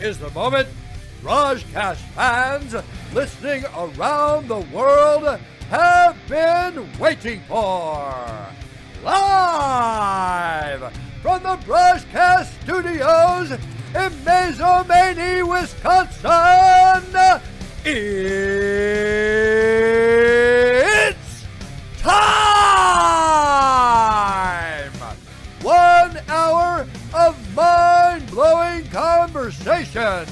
is the moment BrahjCast fans listening around the world have been waiting for. Live from the BrahjCast Studios in Mazomanie, Wisconsin, it's time! 1 hour of mind-blowing conversation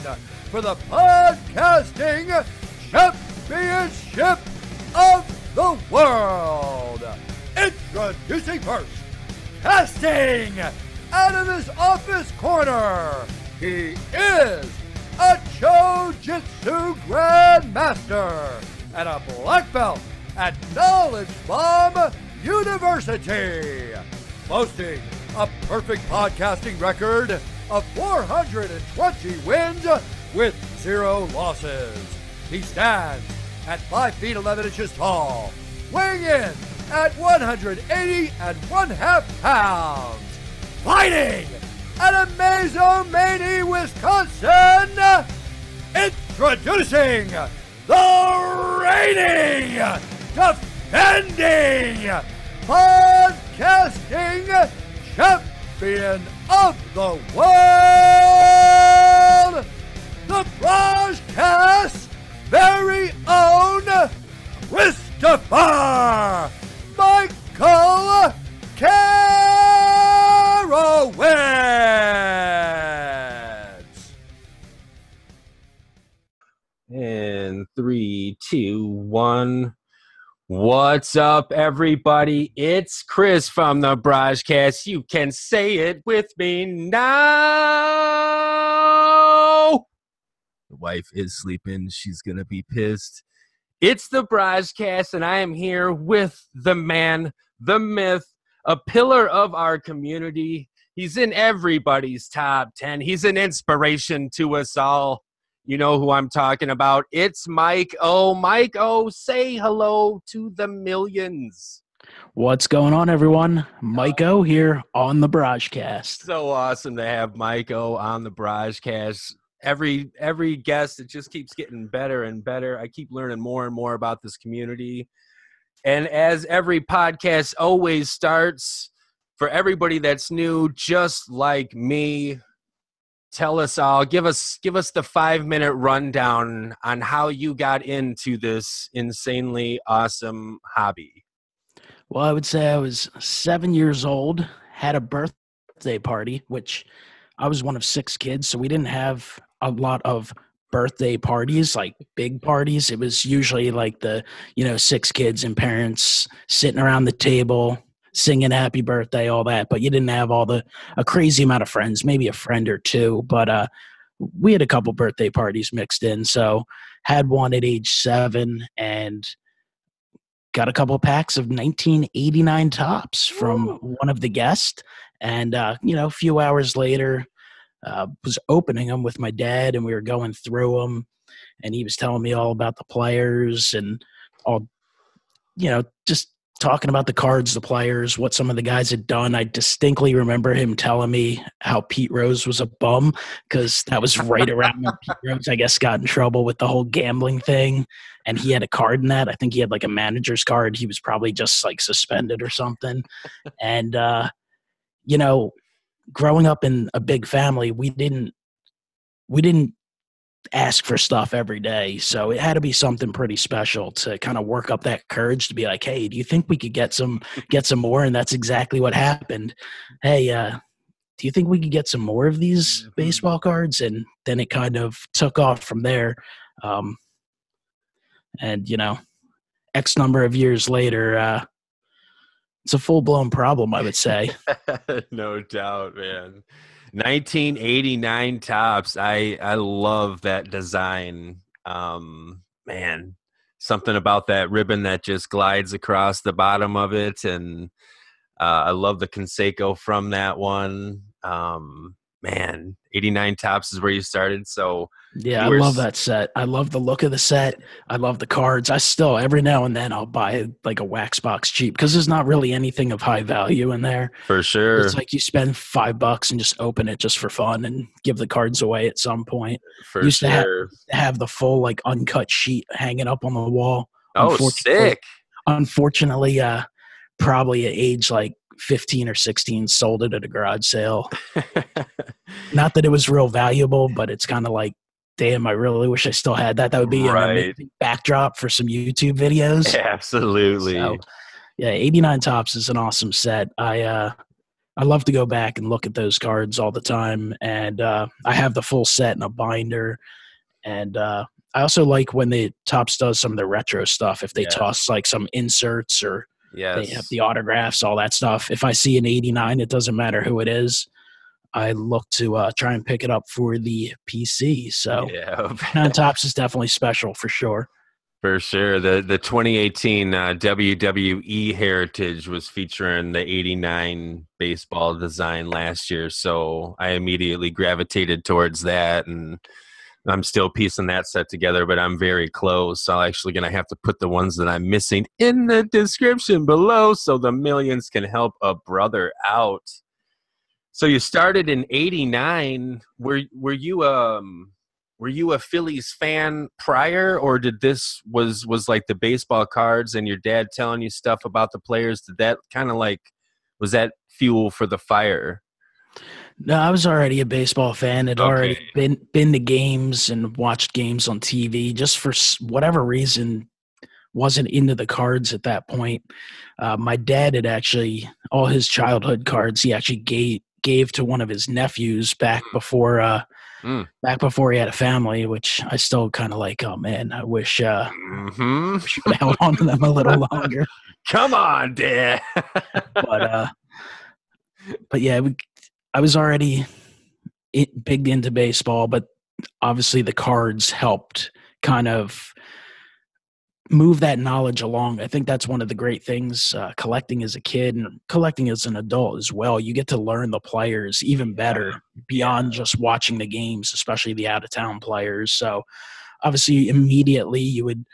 for the podcasting championship of the world. Introducing first, casting out of his office corner, he is a Jiu-Jitsu Grandmaster and a black belt at Knowledge Bomb University, boasting a perfect podcasting record of 420 wins with 0 losses. He stands at 5 feet 11 inches tall, weighing in at 180 1/2 pounds, fighting out of Mazomanie, Wisconsin, introducing the reigning, defending, podcasting champion of the world, the BrahjCast very own Christopher MikeO Carowitz. And 3, 2, 1. What's up, everybody? It's Chris from the BrahjCast. You can say it with me now. The wife is sleeping. She's going to be pissed. It's the BrahjCast, and I am here with the man, the myth, a pillar of our community. He's in everybody's top 10. He's an inspiration to us all. You know who I'm talking about. It's MikeO. MikeO, say hello to the millions. What's going on, everyone? MikeO here on the BrahjCast. So awesome to have MikeO on the BrahjCast. Every guest, it just keeps getting better and better. I keep learning more and more about this community. And as every podcast always starts, for everybody that's new, just like me, tell us all, give us the 5-minute rundown on how you got into this insanely awesome hobby. Well, I would say I was 7 years old, had a birthday party, which I was one of 6 kids, so we didn't have a lot of birthday parties, like big parties. It was usually like the, 6 kids and parents sitting around the table, singing happy birthday, all that, but you didn't have a crazy amount of friends, maybe a friend or two, but we had a couple birthday parties mixed in. So had one at age 7 and got a couple packs of 1989 tops from one of the guests. And, a few hours later, was opening them with my dad, and we were going through them, and he was telling me all about the players and all, just talking about the cards, the players, what some of the guys had done. I distinctly remember him telling me how Pete Rose was a bum, because that was right around when Pete Rose, I guess, got in trouble with the whole gambling thing. And he had a card in that. I think he had like a manager's card. He was probably just like suspended or something. And, growing up in a big family, we didn't ask for stuff every day. So it had to be something pretty special to kind of work up that courage to be like, hey, do you think we could get some more? And that's exactly what happened. Hey, do you think we could get some more of these baseball cards? And then it kind of took off from there. And X number of years later, it's a full-blown problem, I would say. No doubt, man. 1989 tops. I love that design. Man, something about that ribbon that just glides across the bottom of it. And I love the Conseco from that one. man, 89 Tops is where you started. So Yeah, I love that set. I love the look of the set. I love the cards. I still, every now and then, I'll buy like a wax box cheap because there's not really anything of high value in there. For sure. It's like you spend $5 and just open it just for fun and give the cards away at some point. For sure. To have the full like uncut sheet hanging up on the wall. Oh, sick. Unfortunately, probably at age like 15 or 16, sold it at a garage sale. Not that it was real valuable, but it's kind of like, damn, I really wish I still had that. That would be an amazing backdrop for some YouTube videos. Absolutely. So, yeah, 89 Tops is an awesome set. I love to go back and look at those cards all the time. And I have the full set in a binder. And I also like when the Tops does some of the retro stuff. If they toss like some inserts or they have the autographs, all that stuff. If I see an 89, it doesn't matter who it is. I look to try and pick it up for the PC. So 9 Tops is definitely special for sure. For sure. The 2018 WWE Heritage was featuring the 89 baseball design last year. So I immediately gravitated towards that, and I'm still piecing that set together, but I'm very close. So I'm actually going to have to put the ones that I'm missing in the description below so the millions can help a brother out. So you started in '89. Were you a Phillies fan prior, or did this was like the baseball cards and your dad telling you stuff about the players? Did that kind of like, was that fuel for the fire? No, I was already a baseball fan. Had already been to games and watched games on TV. Just for whatever reason, wasn't into the cards at that point. My dad had actually, all his childhood cards, he actually gave to one of his nephews back before he had a family, which I still kind of like, oh man, I wish I would have held on to them a little longer. Come on, Dad. But yeah, I was already big into baseball, but obviously the cards helped kind of move that knowledge along. I think that's one of the great things collecting as a kid and collecting as an adult as well. You get to learn the players even better beyond just watching the games, especially the out-of-town players. So obviously immediately you would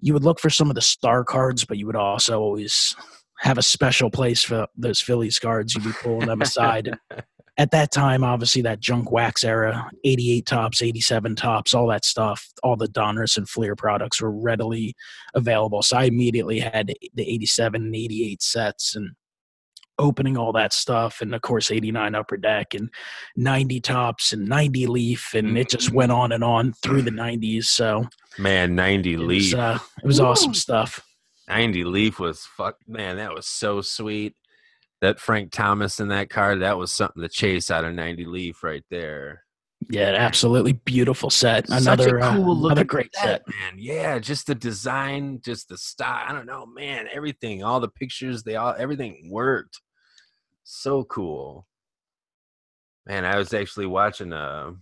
look for some of the star cards, but you would also always have a special place for those Phillies cards. You'd be pulling them aside. At that time, obviously, that junk wax era, 88 Tops, 87 Tops, all that stuff, all the Donruss and Fleer products were readily available. So I immediately had the 87 and 88 sets and opening all that stuff. And, of course, 89 Upper Deck and 90 Tops and 90 Leaf. And it just went on and on through the 90s. So, man, 90 Leaf. It was awesome stuff. 90 Leaf was man, that was so sweet. That Frank Thomas in that card, that was something to chase out of 90 Leaf right there. Yeah, absolutely beautiful set. Another cool another great set, man. Yeah, just the design, just the style. I don't know, man. Everything, all the pictures, everything worked. So cool. Man, I was actually watching a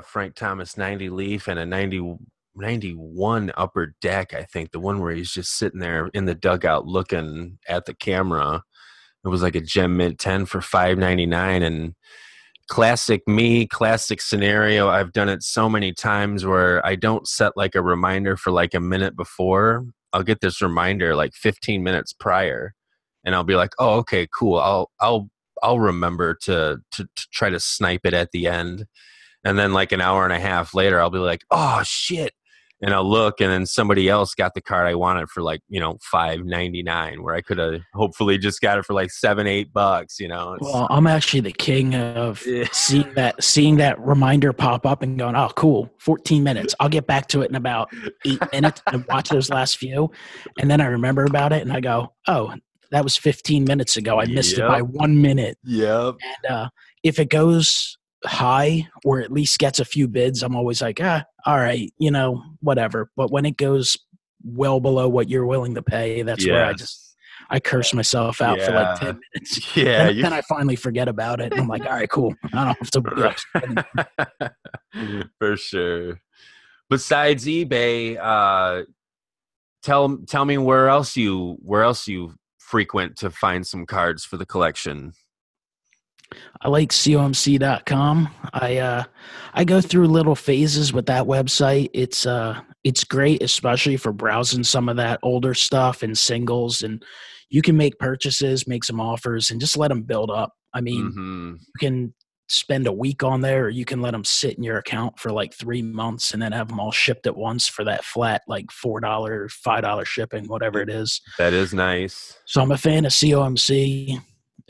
Frank Thomas 90 Leaf and a 91 Upper Deck, I think. The one where he's just sitting there in the dugout looking at the camera. It was like a Gem Mint 10 for $5.99, and classic scenario. I've done it so many times where I don't set like a reminder for like a minute before. I'll get this reminder like 15 minutes prior, and I'll be like, "Oh, okay, cool. I'll remember to try to snipe it at the end." And then like an hour and a half later, I'll be like, "Oh shit." And I'll look, and then somebody else got the card I wanted for like, $5.99, where I could have hopefully just got it for like $7-8. Well, I'm actually the king of seeing that reminder pop up and going, oh, cool, 14 minutes. I'll get back to it in about 8 minutes and watch those last few. And then I remember about it, and I go, oh, that was 15 minutes ago. I missed it by 1 minute. Yep. And if it goes high or at least gets a few bids, I'm always like, all right, whatever. But when it goes well below what you're willing to pay, that's where I curse myself out for like 10 minutes. Yeah. Then I finally forget about it. And I'm like, all right, cool. I don't have to be upset. For sure. Besides eBay, tell me where else you frequent to find some cards for the collection. I like comc.com. I go through little phases with that website. It's great, especially for browsing some of that older stuff and singles, and you can make purchases, make some offers, and just let them build up. I mean, Mm-hmm. you can spend a week on there, or you can let them sit in your account for like 3 months and then have them all shipped at once for that flat like $4, $5 shipping, whatever it is. That is nice. So I'm a fan of COMC,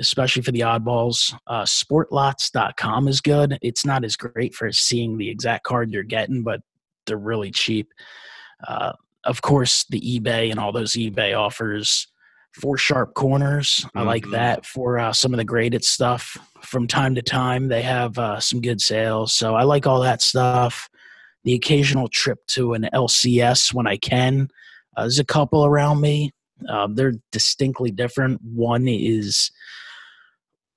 especially for the oddballs. Sportlots.com is good. It's not as great for seeing the exact card you're getting, but they're really cheap. Of course, the eBay and all those eBay offers for sharp corners. I like that for some of the graded stuff. From time to time, they have some good sales. So I like all that stuff. The occasional trip to an LCS when I can. There's a couple around me. They're distinctly different. One is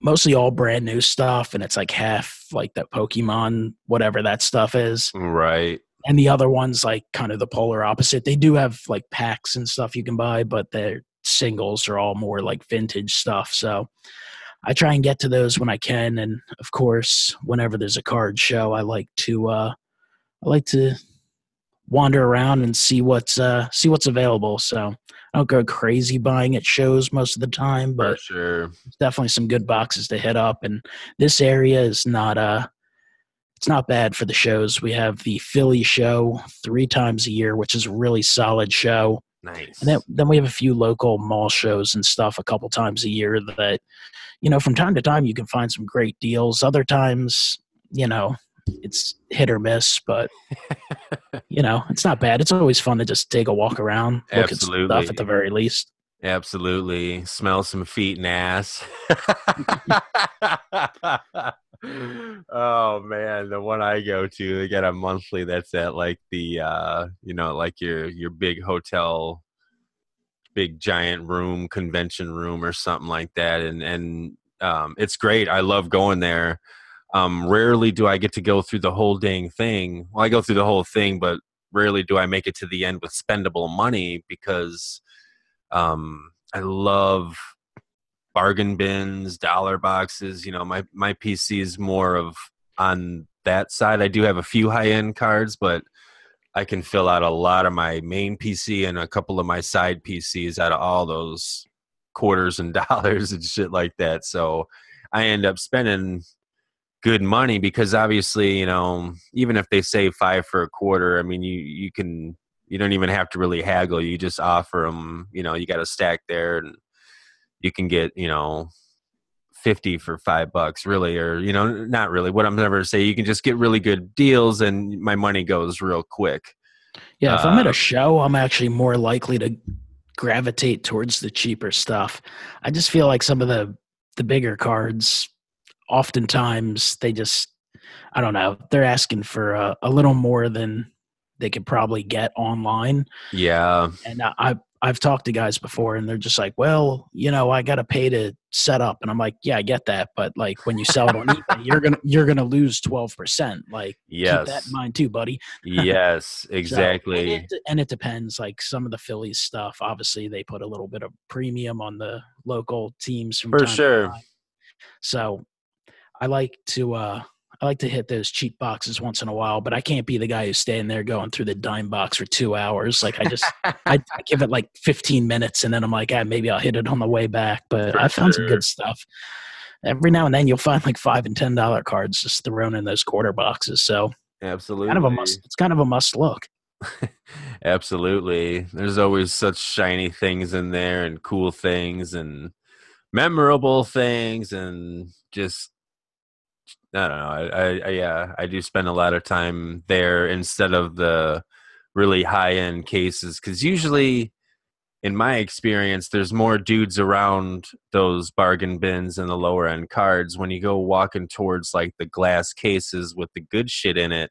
mostly all brand new stuff, and it's like half like that Pokemon, whatever that stuff is. Right. And the other one's like kind of the polar opposite. They do have like packs and stuff you can buy, but their singles are all more like vintage stuff. So I try and get to those when I can. And of course, whenever there's a card show, I like to wander around and see what's available. So I don't go crazy buying at shows most of the time, but For sure. definitely some good boxes to hit up. And this area is not it's not bad for the shows. We have the Philly show 3 times a year, which is a really solid show. Nice. And then we have a few local mall shows and stuff a couple times a year that, from time to time you can find some great deals. Other times, it's hit or miss, but it's not bad. It's always fun to just take a walk around, look Absolutely. at stuff at the very least. Absolutely. Smell some feet and ass. Oh man, the one I go to, they get a monthly that's at like the like your big hotel, big giant room, convention room or something like that. And it's great. I love going there. Rarely do I get to go through the whole dang thing. Well, I go through the whole thing, but rarely do I make it to the end with spendable money because I love bargain bins, dollar boxes. My PC is more of on that side. I do have a few high-end cards, but I can fill out a lot of my main PC and a couple of my side PCs out of all those quarters and dollars and shit like that. So I end up spending good money because obviously, even if they say 5 for a quarter, I mean, you don't even have to really haggle. You just offer them, you got a stack there and you can get, 50 for $5 really, or, not really. What I'm never say, you can just get really good deals and my money goes real quick. Yeah. If I'm at a show, I'm actually more likely to gravitate towards the cheaper stuff. I just feel like some of the bigger cards, oftentimes they just, I don't know, they're asking for a little more than they could probably get online. Yeah. And I've talked to guys before and they're just like, well, I got to pay to set up. And I'm like, yeah, I get that. But like when you sell it on eBay, you're going to lose 12%. Like, yes. Keep that in mind too, buddy. Yes, exactly. So, and it depends. Like some of the Phillies stuff, obviously they put a little bit of premium on the local teams from For time sure. to time. So I like to hit those cheap boxes once in a while, but I can't be the guy who's staying there going through the dime box for 2 hours. Like I give it like 15 minutes and then I'm like, maybe I'll hit it on the way back. But I found some good stuff. Every now and then you'll find like $5 and $10 cards just thrown in those quarter boxes. So absolutely, it's kind of a must look. Absolutely. There's always such shiny things in there and cool things and memorable things and just, I don't know. I do spend a lot of time there instead of the really high-end cases because usually, in my experience, there's more dudes around those bargain bins and the lower-end cards. When you go walking towards like the glass cases with the good shit in it,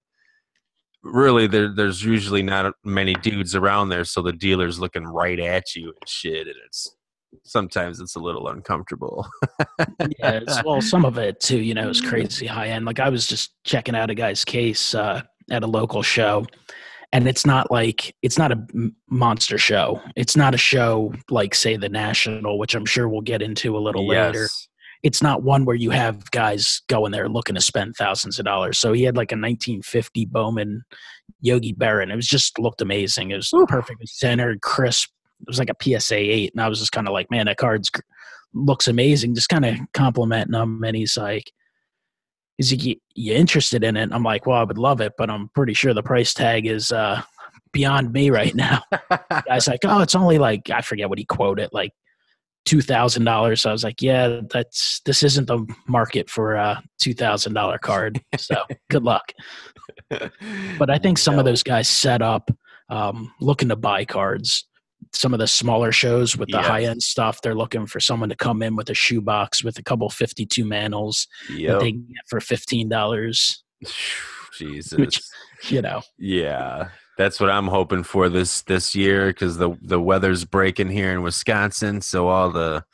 really there's usually not many dudes around there, so the dealer's looking right at you and shit, and sometimes it's a little uncomfortable. Yeah, well, some of it too, is crazy high end. Like I was just checking out a guy's case at a local show, and it's not a monster show. It's not a show like say the National, which I'm sure we'll get into a little later. it's not one where you have guys going there looking to spend thousands of dollars. So he had like a 1950 Bowman Yogi Berra. It was just looked amazing. It was perfect centered, crisp. It was like a PSA 8. And I was just kind of like, man, that looks amazing. Just kind of complimenting him. And he's like, you interested in it? I'm like, well, I would love it, but I'm pretty sure the price tag is beyond me right now. The guy's like, oh, it's only like, I forget what he quoted, like $2,000. So I was like, yeah, this isn't the market for a $2,000 card. So good luck. But I think some of those guys set up looking to buy cards. Some of the smaller shows with the high-end stuff, they're looking for someone to come in with a shoebox with a couple 52 manels that they can get for $15. Jesus. Which, Yeah. That's what I'm hoping for this year, because the weather's breaking here in Wisconsin, so all the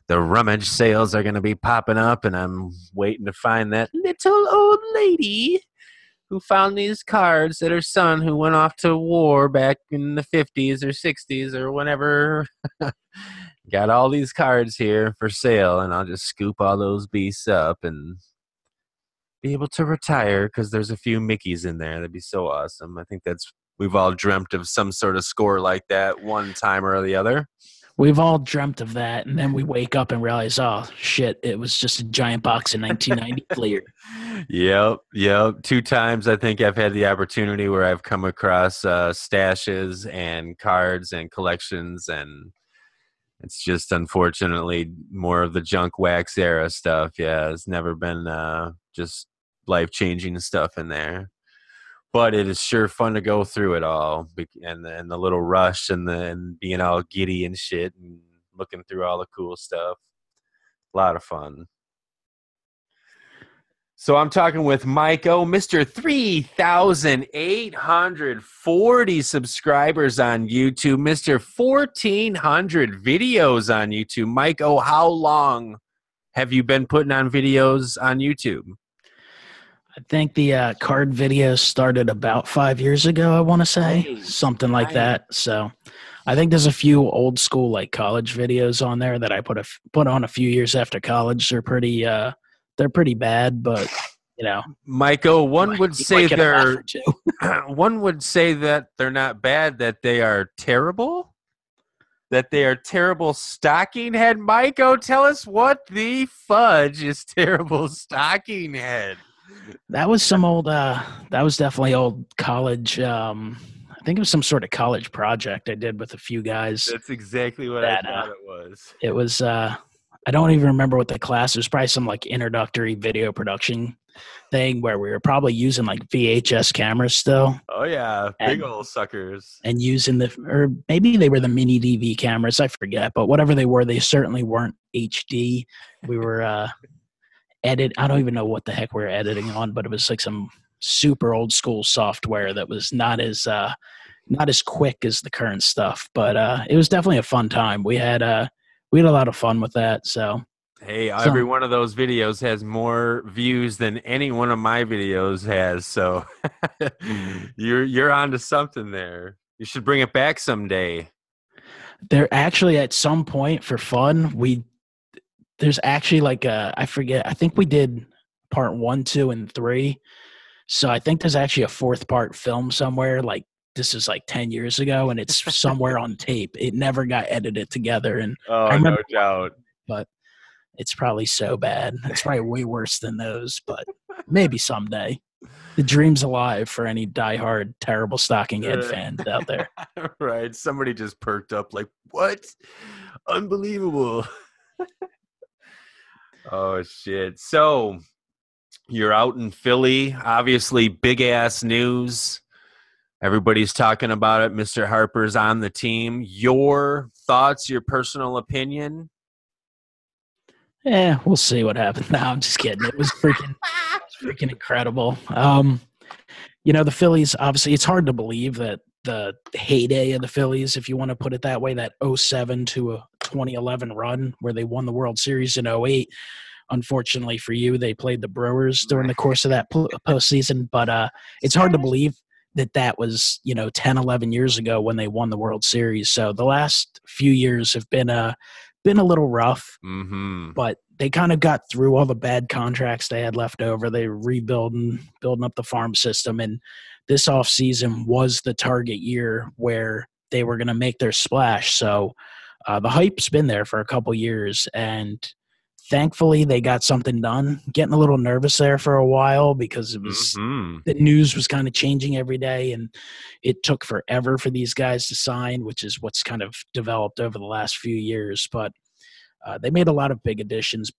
rummage sales are going to be popping up, and I'm waiting to find that little old lady who found these cards that her son, who went off to war back in the 50s or 60s or whenever, got all these cards here for sale, and I'll just scoop all those beasts up and be able to retire, because there's a few Mickeys in there. That'd be so awesome. I think we've all dreamt of some sort of score like that one time or the other. We've all dreamt of that, and then we wake up and realize, oh, shit, it was just a giant box in 1990 clear. Yep. 2 times I think I've had the opportunity where I've come across stashes and cards and collections, and it's just unfortunately more of the junk wax era stuff. Yeah, it's never been just life-changing stuff in there. But it is sure fun to go through it all, and the little rush and being all giddy and shit and looking through all the cool stuff. A lot of fun. So I'm talking with MikeO, Mr. 3,840 subscribers on YouTube, Mr. 1,400 videos on YouTube. MikeO, how long have you been putting on videos on YouTube? I think the card videos started about 5 years ago, I want to say. Something like that. So I think there's a few old school like college videos on there that I put on a few years after college. They're pretty bad, but MikeO, one would say that they're not bad, that they are terrible. That they are terrible stocking head. MikeO, tell us what the fudge is terrible stocking head. That was some old that was definitely old college. I think it was some sort of college project I did with a few guys. That's exactly what I thought it was. It was I don't even remember what the class. It was probably some like introductory video production thing where we were probably using like VHS cameras still. Oh yeah, big old suckers. And using or maybe they were the mini DV cameras, I forget, but whatever they were, they certainly weren't HD. We were I don't even know what the heck we were editing on, but it was like some super old school software that was not as quick as the current stuff. But it was definitely a fun time. We had a lot of fun with that. So hey, every one of those videos has more views than any one of my videos has. So you're onto something there. You should bring it back someday. There actually, at some point for fun, there's actually like I forget. I think we did part 1, 2, and 3. So I think there's actually a 4th part film somewhere. Like this is like 10 years ago, and it's somewhere on tape. It never got edited together. And no doubt. But it's probably so bad. It's probably way worse than those. But maybe someday. The dream's alive for any diehard terrible stocking head fans out there. Right. Somebody just perked up like, what? Unbelievable. Oh, shit. So you're out in Philly. Obviously, big-ass news. Everybody's talking about it. Mr. Harper's on the team. Your thoughts, your personal opinion? Yeah, we'll see what happens. No, I'm just kidding. It was freaking incredible. The Phillies, obviously, it's hard to believe that the heyday of the Phillies, if you want to put it that way, that 07 to a 2011 run where they won the World Series in 08. Unfortunately for you, they played the Brewers during the course of that postseason. But it's hard to believe that was, 10, 11 years ago when they won the World Series. So the last few years have been been a little rough, Mm-hmm. but they kind of got through all the bad contracts they had left over. They were building up the farm system, and this offseason was the target year where they were going to make their splash. So the hype's been there for a couple years, and thankfully they got something done. Getting a little nervous there for a while because it was the news was kind of changing every day, and it took forever for these guys to sign, which is what's kind of developed over the last few years. But they made a lot of big additions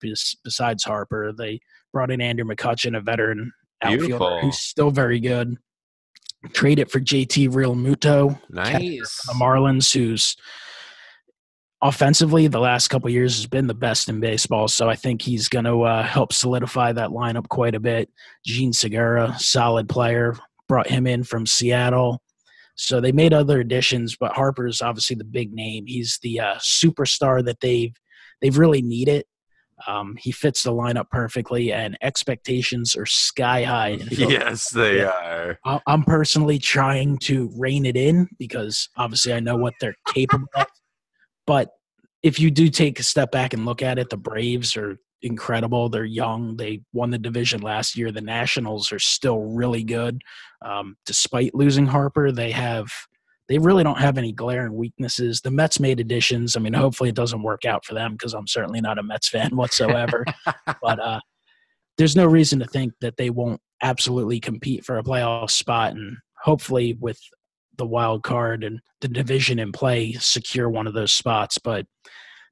besides Harper. They brought in Andrew McCutchen, a veteran outfielder who's still very good. Traded for JT Realmuto, nice, the Marlins, who's offensively the last couple of years has been the best in baseball. So I think he's going to help solidify that lineup quite a bit. Gene Segura, solid player, brought him in from Seattle. So they made other additions, but Harper's obviously the big name. He's the superstar that they've really needed. He fits the lineup perfectly, and expectations are sky high. Yes, they are. I'm personally trying to rein it in because obviously I know what they're capable of. But if you do take a step back and look at it, the Braves are incredible. They're young. They won the division last year. The Nationals are still really good. Despite losing Harper, they really don't have any glaring weaknesses. The Mets made additions. I mean, hopefully it doesn't work out for them because I'm certainly not a Mets fan whatsoever. But there's no reason to think that they won't absolutely compete for a playoff spot, and hopefully with the wild card and the division in play, secure one of those spots. But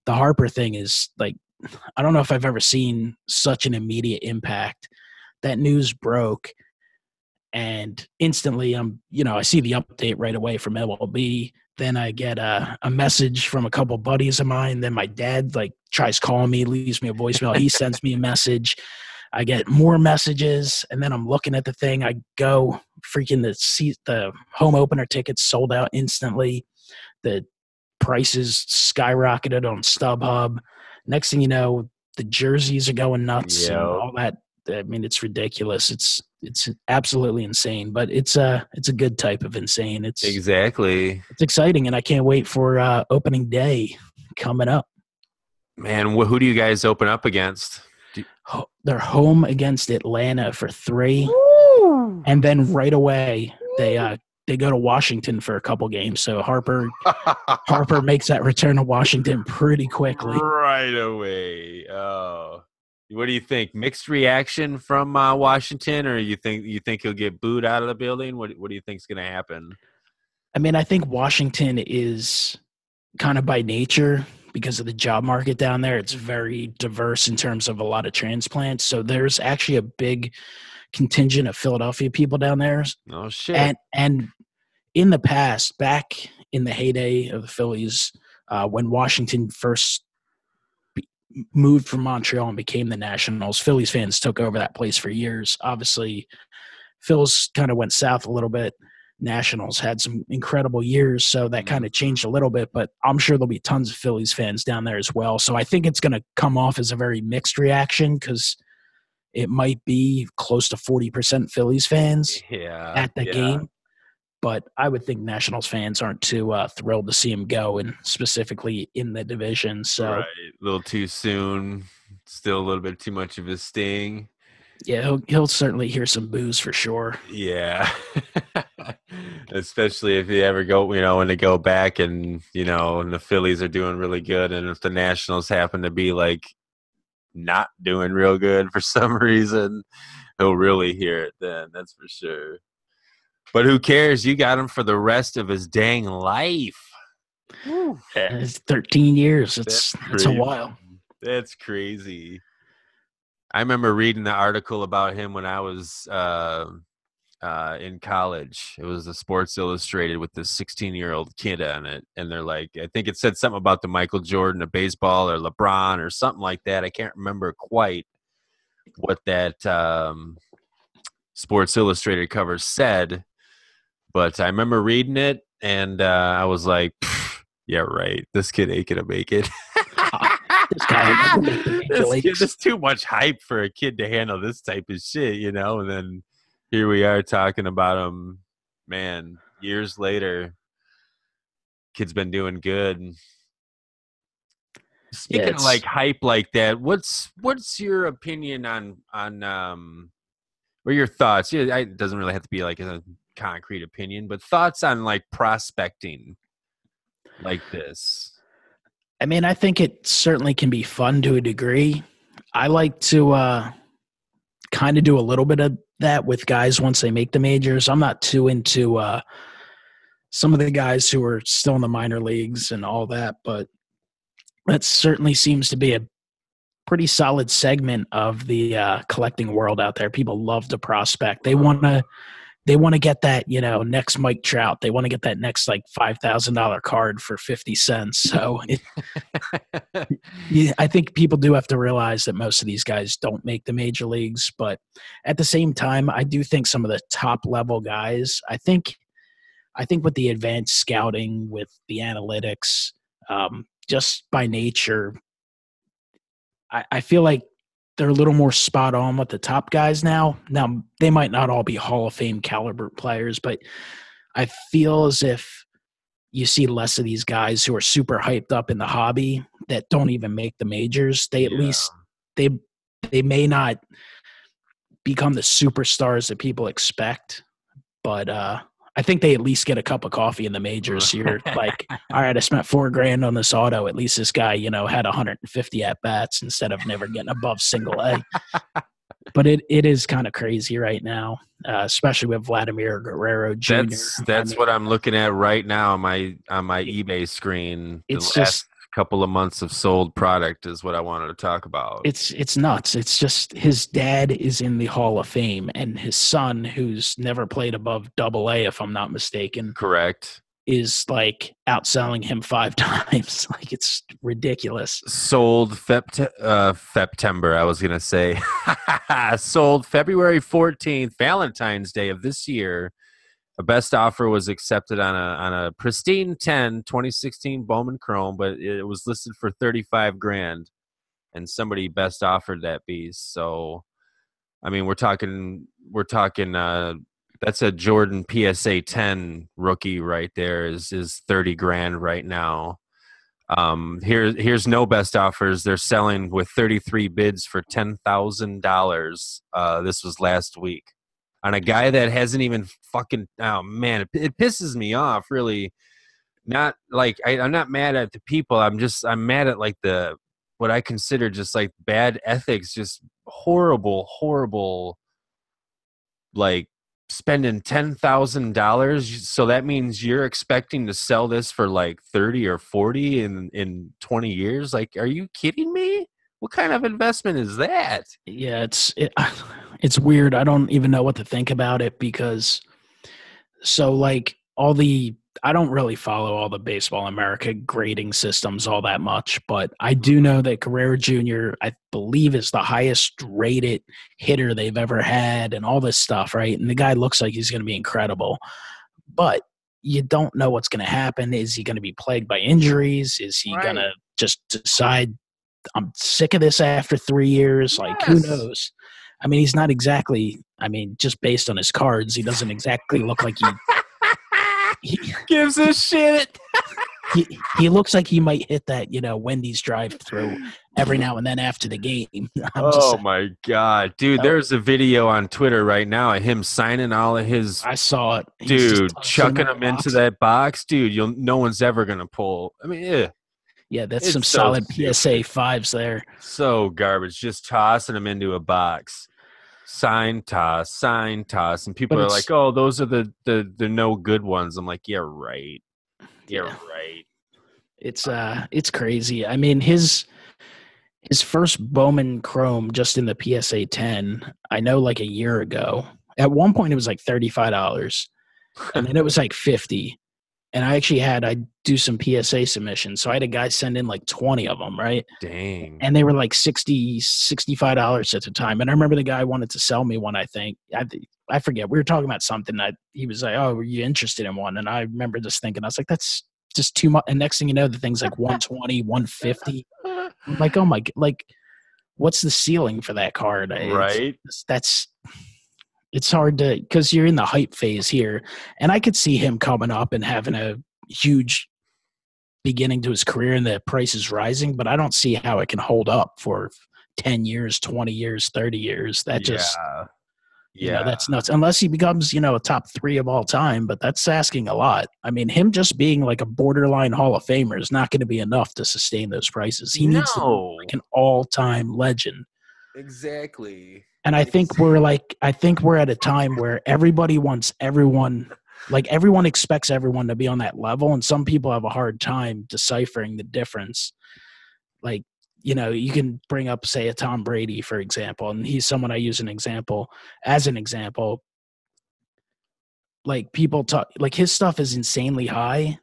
the Harper thing is like, I don't know if I've ever seen such an immediate impact. That news broke, and instantly I see the update right away from MLB. Then I get a message from a couple buddies of mine. Then my dad tries calling me, leaves me a voicemail. He sends me a message. I get more messages, and then I'm looking at the thing. I go, freaking the home opener tickets sold out instantly. The prices skyrocketed on StubHub. Next thing you know, the jerseys are going nuts and all that. I mean, it's ridiculous. It's absolutely insane, but it's a good type of insane. It's exciting, and I can't wait for opening day coming up. Man, who do you guys open up against? They're home against Atlanta for 3. Woo! And then right away they go to Washington for a couple games. So Harper makes that return to Washington pretty quickly. Right away. Oh, what do you think? Mixed reaction from Washington, or you think he'll get booed out of the building? What do you think's going to happen? I mean, I think Washington is kind of by nature, because of the job market down there, it's very diverse in terms of a lot of transplants. So there's actually a big contingent of Philadelphia people down there. Oh, shit. And in the past, back in the heyday of the Phillies, when Washington first moved from Montreal and became the Nationals, Phillies fans took over that place for years. Obviously, Phil's kind of went south a little bit. Nationals had some incredible years, so that kind of changed a little bit, but I'm sure there'll be tons of Phillies fans down there as well. So I think it's going to come off as a very mixed reaction because it might be close to 40% Phillies fans at the game. But I would think Nationals fans aren't too thrilled to see him go, and specifically in the division. So right. A little too soon, still a little bit too much of a sting. Yeah, he'll certainly hear some boos for sure. Yeah. Especially if you ever go, when they go back and, and the Phillies are doing really good. And if the Nationals happen to be not doing real good for some reason, he'll really hear it then. That's for sure. But who cares? You got him for the rest of his dang life. It's 13 years. It's a while. That's crazy. I remember reading the article about him when I was in college. It was the Sports Illustrated with this 16-year-old kid on it. And they're I think it said something about the Michael Jordan of baseball or LeBron or something like that. I can't remember quite what that Sports Illustrated cover said. But I remember reading it, and I was like, yeah, right. This kid ain't going to make it. This is too much hype for a kid to handle this type of shit, and then here we are talking about him, man, years later. Kid's been doing good. Speaking of like hype like that, what's your opinion on or your thoughts? Yeah, it doesn't really have to be like a concrete opinion, but thoughts on like prospecting like this. I mean, I think it certainly can be fun to a degree. I like to kind of do a little bit of that with guys once they make the majors. I'm not too into some of the guys who are still in the minor leagues and all that, but that certainly seems to be a pretty solid segment of the collecting world out there. People love to prospect. They want to get that, next Mike Trout. They want to get that next like $5,000 card for 50 cents. So I think people do have to realize that most of these guys don't make the major leagues, but at the same time, I do think some of the top level guys, I think with the advanced scouting, with the analytics, just by nature, I feel like they're a little more spot on with the top guys now. Now, they might not all be Hall of Fame caliber players, but I feel as if you see less of these guys who are super hyped up in the hobby that don't even make the majors. They at least they may not become the superstars that people expect, but I think they at least get a cup of coffee in the majors. You're like, all right, I spent $4,000 on this auto. At least this guy, had 150 at bats instead of never getting above single A. But it is kind of crazy right now, especially with Vladimir Guerrero Jr. That's what I'm looking at right now on my eBay screen. The last couple of months of sold product is what I wanted to talk about. It's nuts. It's just his dad is in the Hall of Fame, and his son, who's never played above AA, if I'm not mistaken, correct, is like outselling him 5 times. Like, it's ridiculous. Sold September, I was gonna say. Sold February 14th, Valentine's Day of this year. A best offer was accepted on a pristine 2016 Bowman Chrome, but it was listed for $35,000, and somebody best offered that beast. So, I mean, we're talking. That's a Jordan PSA 10 rookie right there. Is $30,000 right now. Here's no best offers. They're selling with 33 bids for $10,000. This was last week. On a guy that hasn't even fucking, oh man, it pisses me off, really. Not like I'm not mad at the people. I'm mad at like what I consider just like bad ethics, just horrible, like spending $10,000. So that means you're expecting to sell this for like 30 or 40 in 20 years. Like, are you kidding me? What kind of investment is that? Yeah, it's weird. I don't even know what to think about it because like I don't really follow all the Baseball America grading systems all that much, but I do know that Guerrero Jr., I believe, is the highest rated hitter they've ever had and all this stuff, right? And the guy looks like he's going to be incredible, but you don't know what's going to happen. Is he going to be plagued by injuries? Is he going to just decide, I'm sick of this after 3 years? Like, who knows? I mean, he's not exactly, just based on his cards, he doesn't exactly look like he gives a shit. He looks like he might hit that, Wendy's drive-through every now and then after the game. My God. Dude, there's a video on Twitter right now of him signing all of his. I saw it. Dude, chucking them into that box. Dude, no one's ever going to pull. I mean, yeah, that's some solid PSA 5s there. So garbage. Just tossing them into a box. Sign, toss. And people are like, oh, those are the no good ones. I'm like, yeah, right. Right. It's crazy. I mean, his first Bowman Chrome just in the PSA 10, I know like a year ago. At one point it was like $35 and then it was like 50. And I do some PSA submissions. So I had a guy send in like 20 of them, right? Dang. And they were like $60, $65 at the time. And I remember the guy wanted to sell me one, I think. I forget. We were talking about something that he was like, oh, were you interested in one? And I remember just thinking, I was like, that's just too much. And next thing you know, the thing's like 120, 150. I'm like, oh my, like, what's the ceiling for that card? Right. It's hard to, because you're in the hype phase here. And I could see him coming up and having a huge beginning to his career and the price is rising, but I don't see how it can hold up for 10 years, 20 years, 30 years. That just, that's nuts. Unless he becomes, a top 3 of all time, but that's asking a lot. I mean, him just being like a borderline Hall of Famer is not going to be enough to sustain those prices. He needs to be like an all-time legend. Exactly. And I think we're at a time where everybody wants everyone, like everyone expects everyone to be on that level. And some people have a hard time deciphering the difference. Like, you can bring up, say, a Tom Brady, for example, and he's someone I use as an example. Like people talk, like his stuff is insanely high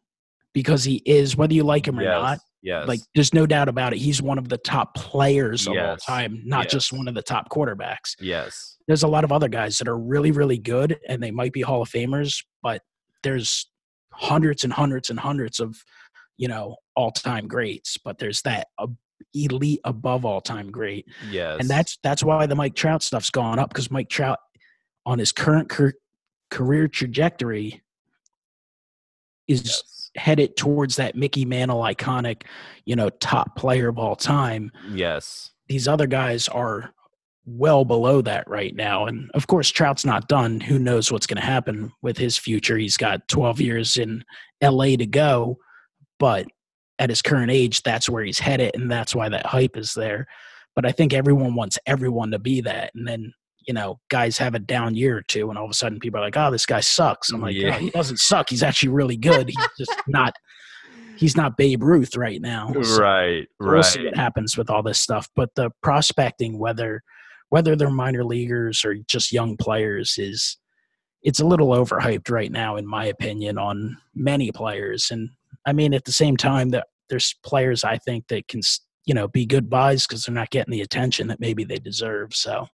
because he is, whether you like him or not. Yes. Like, there's no doubt about it. He's one of the top players of all time, not just one of the top quarterbacks. Yes. There's a lot of other guys that are really, really good, and they might be Hall of Famers, but there's hundreds and hundreds and hundreds of, all-time greats. But there's that elite above all-time great. Yes. And that's why the Mike Trout stuff's gone up, because Mike Trout, on his current career trajectory, is headed towards that Mickey Mantle iconic, top player of all time. Yes. These other guys are well below that right now. And of course, Trout's not done. Who knows what's going to happen with his future? He's got 12 years in LA to go, but at his current age, that's where he's headed. And that's why that hype is there. But I think everyone wants everyone to be that. And then, guys have a down year or two, and all of a sudden people are like, oh, this guy sucks. I'm like, oh, he doesn't suck. He's actually really good. He's just he's not Babe Ruth right now. So right. We'll see what happens with all this stuff. But the prospecting, whether they're minor leaguers or just young players, it's a little overhyped right now, in my opinion, on many players. And I mean, at the same time, that there's players I think that can, be good buys because they're not getting the attention that maybe they deserve. So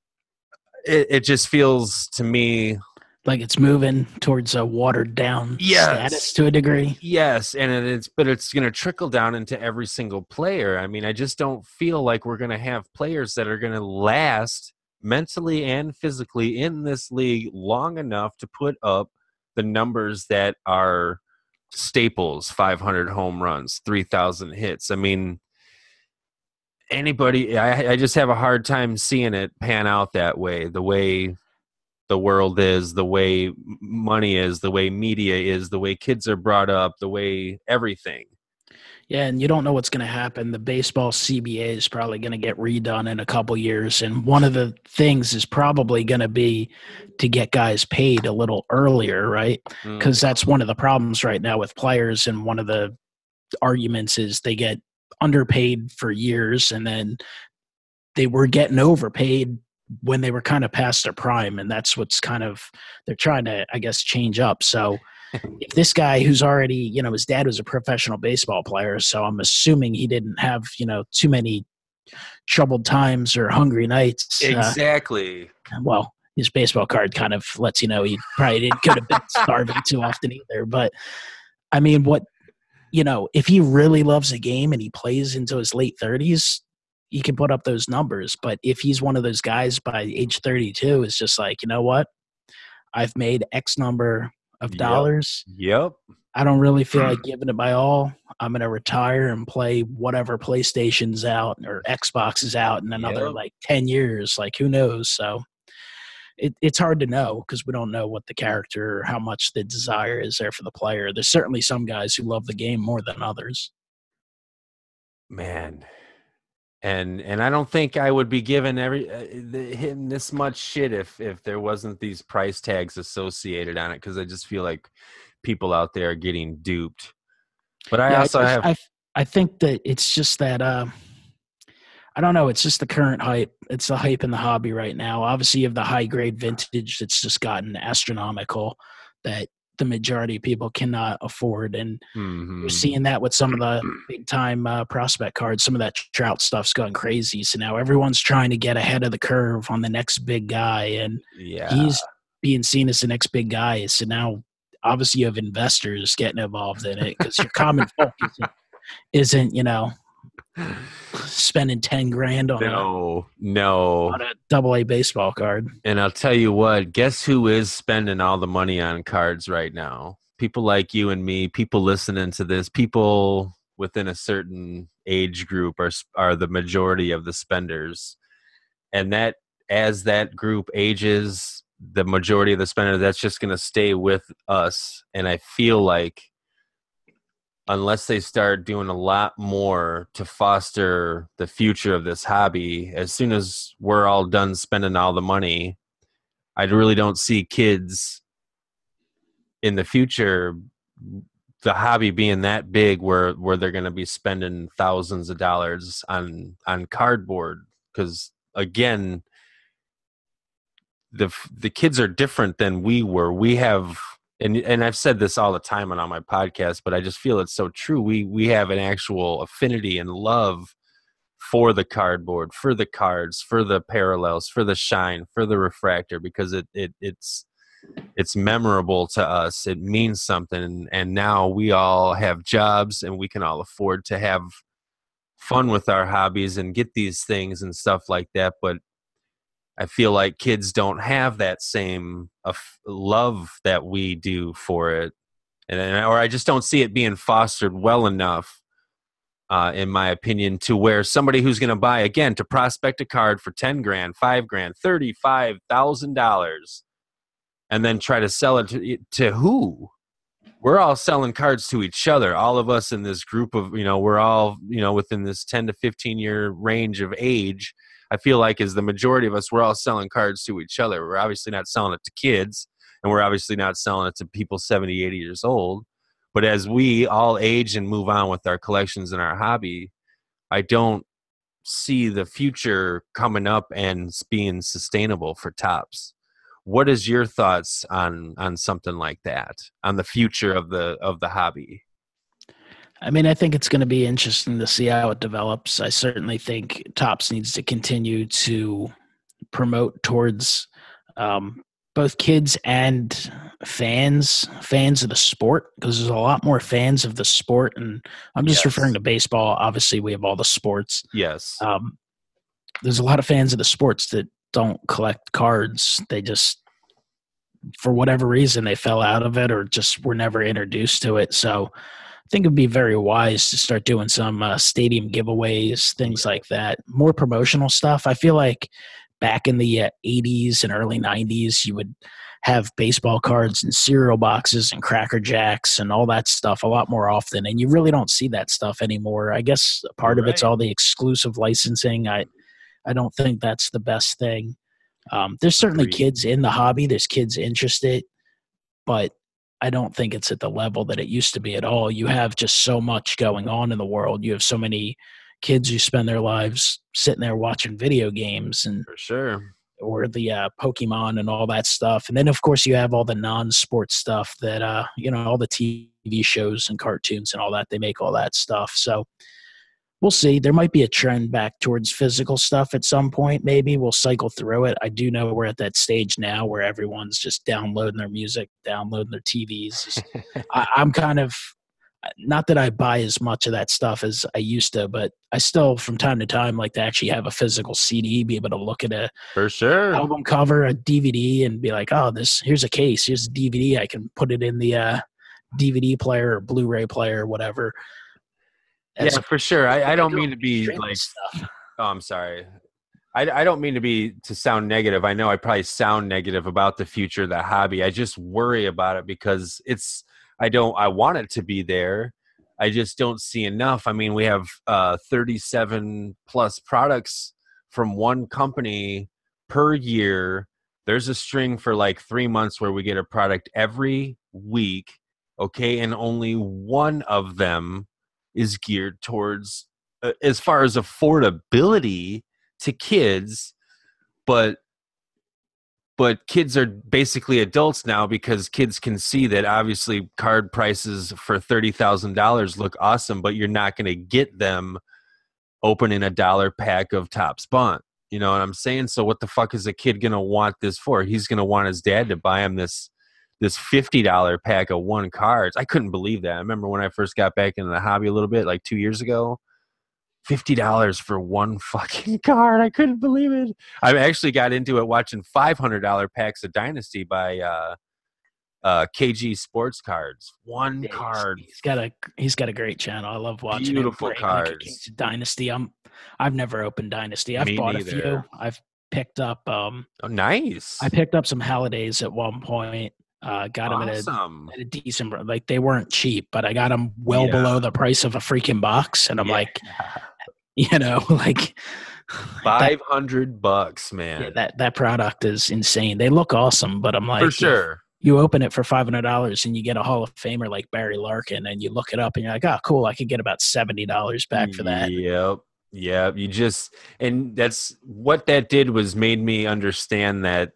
it just feels to me like it's moving towards a watered down status to a degree. Yes, and it's going to trickle down into every single player. I mean, I just don't feel like we're going to have players that are going to last mentally and physically in this league long enough to put up the numbers that are staples: 500 home runs, 3,000 hits. I mean, anybody, I just have a hard time seeing it pan out that way. The way the world is, the way money is, the way media is, the way kids are brought up, the way everything. Yeah, and you don't know what's going to happen. The baseball CBA is probably going to get redone in a couple years, and one of the things is probably going to be to get guys paid a little earlier, right? Because that's one of the problems right now with players, and one of the arguments is they get underpaid for years, and then they were getting overpaid when they were kind of past their prime, and that's what's they're trying to, I guess, change up. So if this guy who's already, his dad was a professional baseball player, so I'm assuming he didn't have, too many troubled times or hungry nights. Exactly. Well, his baseball card kind of lets you know he probably didn't go to bed starving too often either. But I mean, if he really loves the game and he plays into his late 30s, he can put up those numbers. But if he's one of those guys by age 32, it's just like, you know what? I've made X number of dollars. Yep. I don't really feel like giving it my all. I'm going to retire and play whatever PlayStation's out or Xbox is out in another 10 years. Like, who knows? So it's hard to know because we don't know what the character or how much the desire is there for the player. There's certainly some guys who love the game more than others. Man. And I don't think I would be giving him this much shit if there wasn't these price tags associated on it, because I just feel like people out there are getting duped. But I think that it's just that I don't know. It's just the current hype. It's the hype in the hobby right now. Obviously, you have the high grade vintage that's just gotten astronomical that the majority of people cannot afford. And you're seeing that with some of the big time prospect cards. Some of that Trout stuff's going crazy. So now everyone's trying to get ahead of the curve on the next big guy. And he's being seen as the next big guy. So now obviously you have investors getting involved in it because your common folk isn't, spending 10 grand on a double-A baseball card. And I'll tell you what, guess who is spending all the money on cards right now? People like you and me, people listening to this, people within a certain age group are the majority of the spenders. And that as that group ages, the majority of the spenders, that's just going to stay with us. And I feel like unless they start doing a lot more to foster the future of this hobby, as soon as we're all done spending all the money, I really don't see kids in the future, the hobby being that big where they're going to be spending thousands of dollars on cardboard. Because again, the kids are different than we were. We have, and I've said this all the time on my podcast, but I just feel it's so true. We have an actual affinity and love for the cardboard, for the cards, for the parallels, for the shine, for the refractor, because it's memorable to us. It means something. And now we all have jobs and we can all afford to have fun with our hobbies and get these things and stuff like that. But I feel like kids don't have that same love that we do for it. Or I just don't see it being fostered well enough, in my opinion, to where somebody who's going to buy, again, to prospect a card for 10 grand, 5 grand, $35,000, and then try to sell it to who? We're all selling cards to each other. All of us in this group of, we're all, within this 10 to 15 year range of age. I feel like as the majority of us, we're all selling cards to each other. We're obviously not selling it to kids, and we're obviously not selling it to people 70, 80 years old. But as we all age and move on with our collections and our hobby, I don't see the future coming up and being sustainable for Topps. What is your thoughts on something like that, on the future of the hobby? I mean, I think it's going to be interesting to see how it develops. I certainly think Topps needs to continue to promote towards both kids and fans of the sport, because there's a lot more fans of the sport. And I'm just referring to baseball. Obviously, we have all the sports. Yes. There's a lot of fans of the sports that don't collect cards. They just, for whatever reason, they fell out of it or just were never introduced to it. So I think it'd be very wise to start doing some stadium giveaways, things like that, more promotional stuff. I feel like back in the 80s and early 90s, you would have baseball cards and cereal boxes and Cracker Jacks and all that stuff a lot more often. And you really don't see that stuff anymore. I guess part of it's all the exclusive licensing. I don't think that's the best thing. There's certainly kids in the hobby. There's kids interested, but I don't think it's at the level that it used to be at all. You have just so much going on in the world. You have so many kids who spend their lives sitting there watching video games and for sure, or the Pokemon and all that stuff. And then of course you have all the non-sports stuff that, all the TV shows and cartoons and all that, they make all that stuff. So we'll see. There might be a trend back towards physical stuff at some point. Maybe we'll cycle through it. I do know we're at that stage now where everyone's just downloading their music, downloading their TVs. I'm kind of, not that I buy as much of that stuff as I used to, but I still from time to time like to actually have a physical CD, be able to look at a for sure album cover, a DVD, and be like, oh, here's a case, here's a DVD. I can put it in the DVD player or Blu-ray player or whatever. Yeah, for sure. I don't mean to be like stuff. Oh, I'm sorry. I don't mean to sound negative. I know I probably sound negative about the future of the hobby. I just worry about it because I want it to be there. I just don't see enough. I mean, we have 37 plus products from one company per year. There's a string for like 3 months where we get a product every week. Okay. And only one of them is geared towards, as far as affordability to kids, but kids are basically adults now because kids can see that obviously card prices for $30,000 look awesome, but you're not going to get them opening a $1 pack of Topps Bunt. You know what I'm saying? So what the fuck is a kid going to want this for? He's going to want his dad to buy him this $50 pack of one cards. I couldn't believe that. I remember when I first got back into the hobby a little bit, like 2 years ago, $50 for one fucking card. I couldn't believe it. I actually got into it watching $500 packs of Dynasty by KG Sports Cards. One Yeah, card. he's got a great channel. I love watching him Beautiful break like a cards. case of Dynasty. I've never opened Dynasty. I've Me bought neither. a few. I've picked up Oh, nice. I picked up some Hallidays at one point. Got them awesome. at a decent, like they weren't cheap, but I got them well Yeah. below the price of a freaking box. And I'm Yeah. like, you know, like $500, man. Yeah, that product is insane. They look awesome, but I'm like, For sure. You open it for $500 and you get a Hall of Famer like Barry Larkin, and you look it up and you're like, oh, cool, I could get about $70 back for that. Yep. Yeah. You just, and that's what that did was made me understand that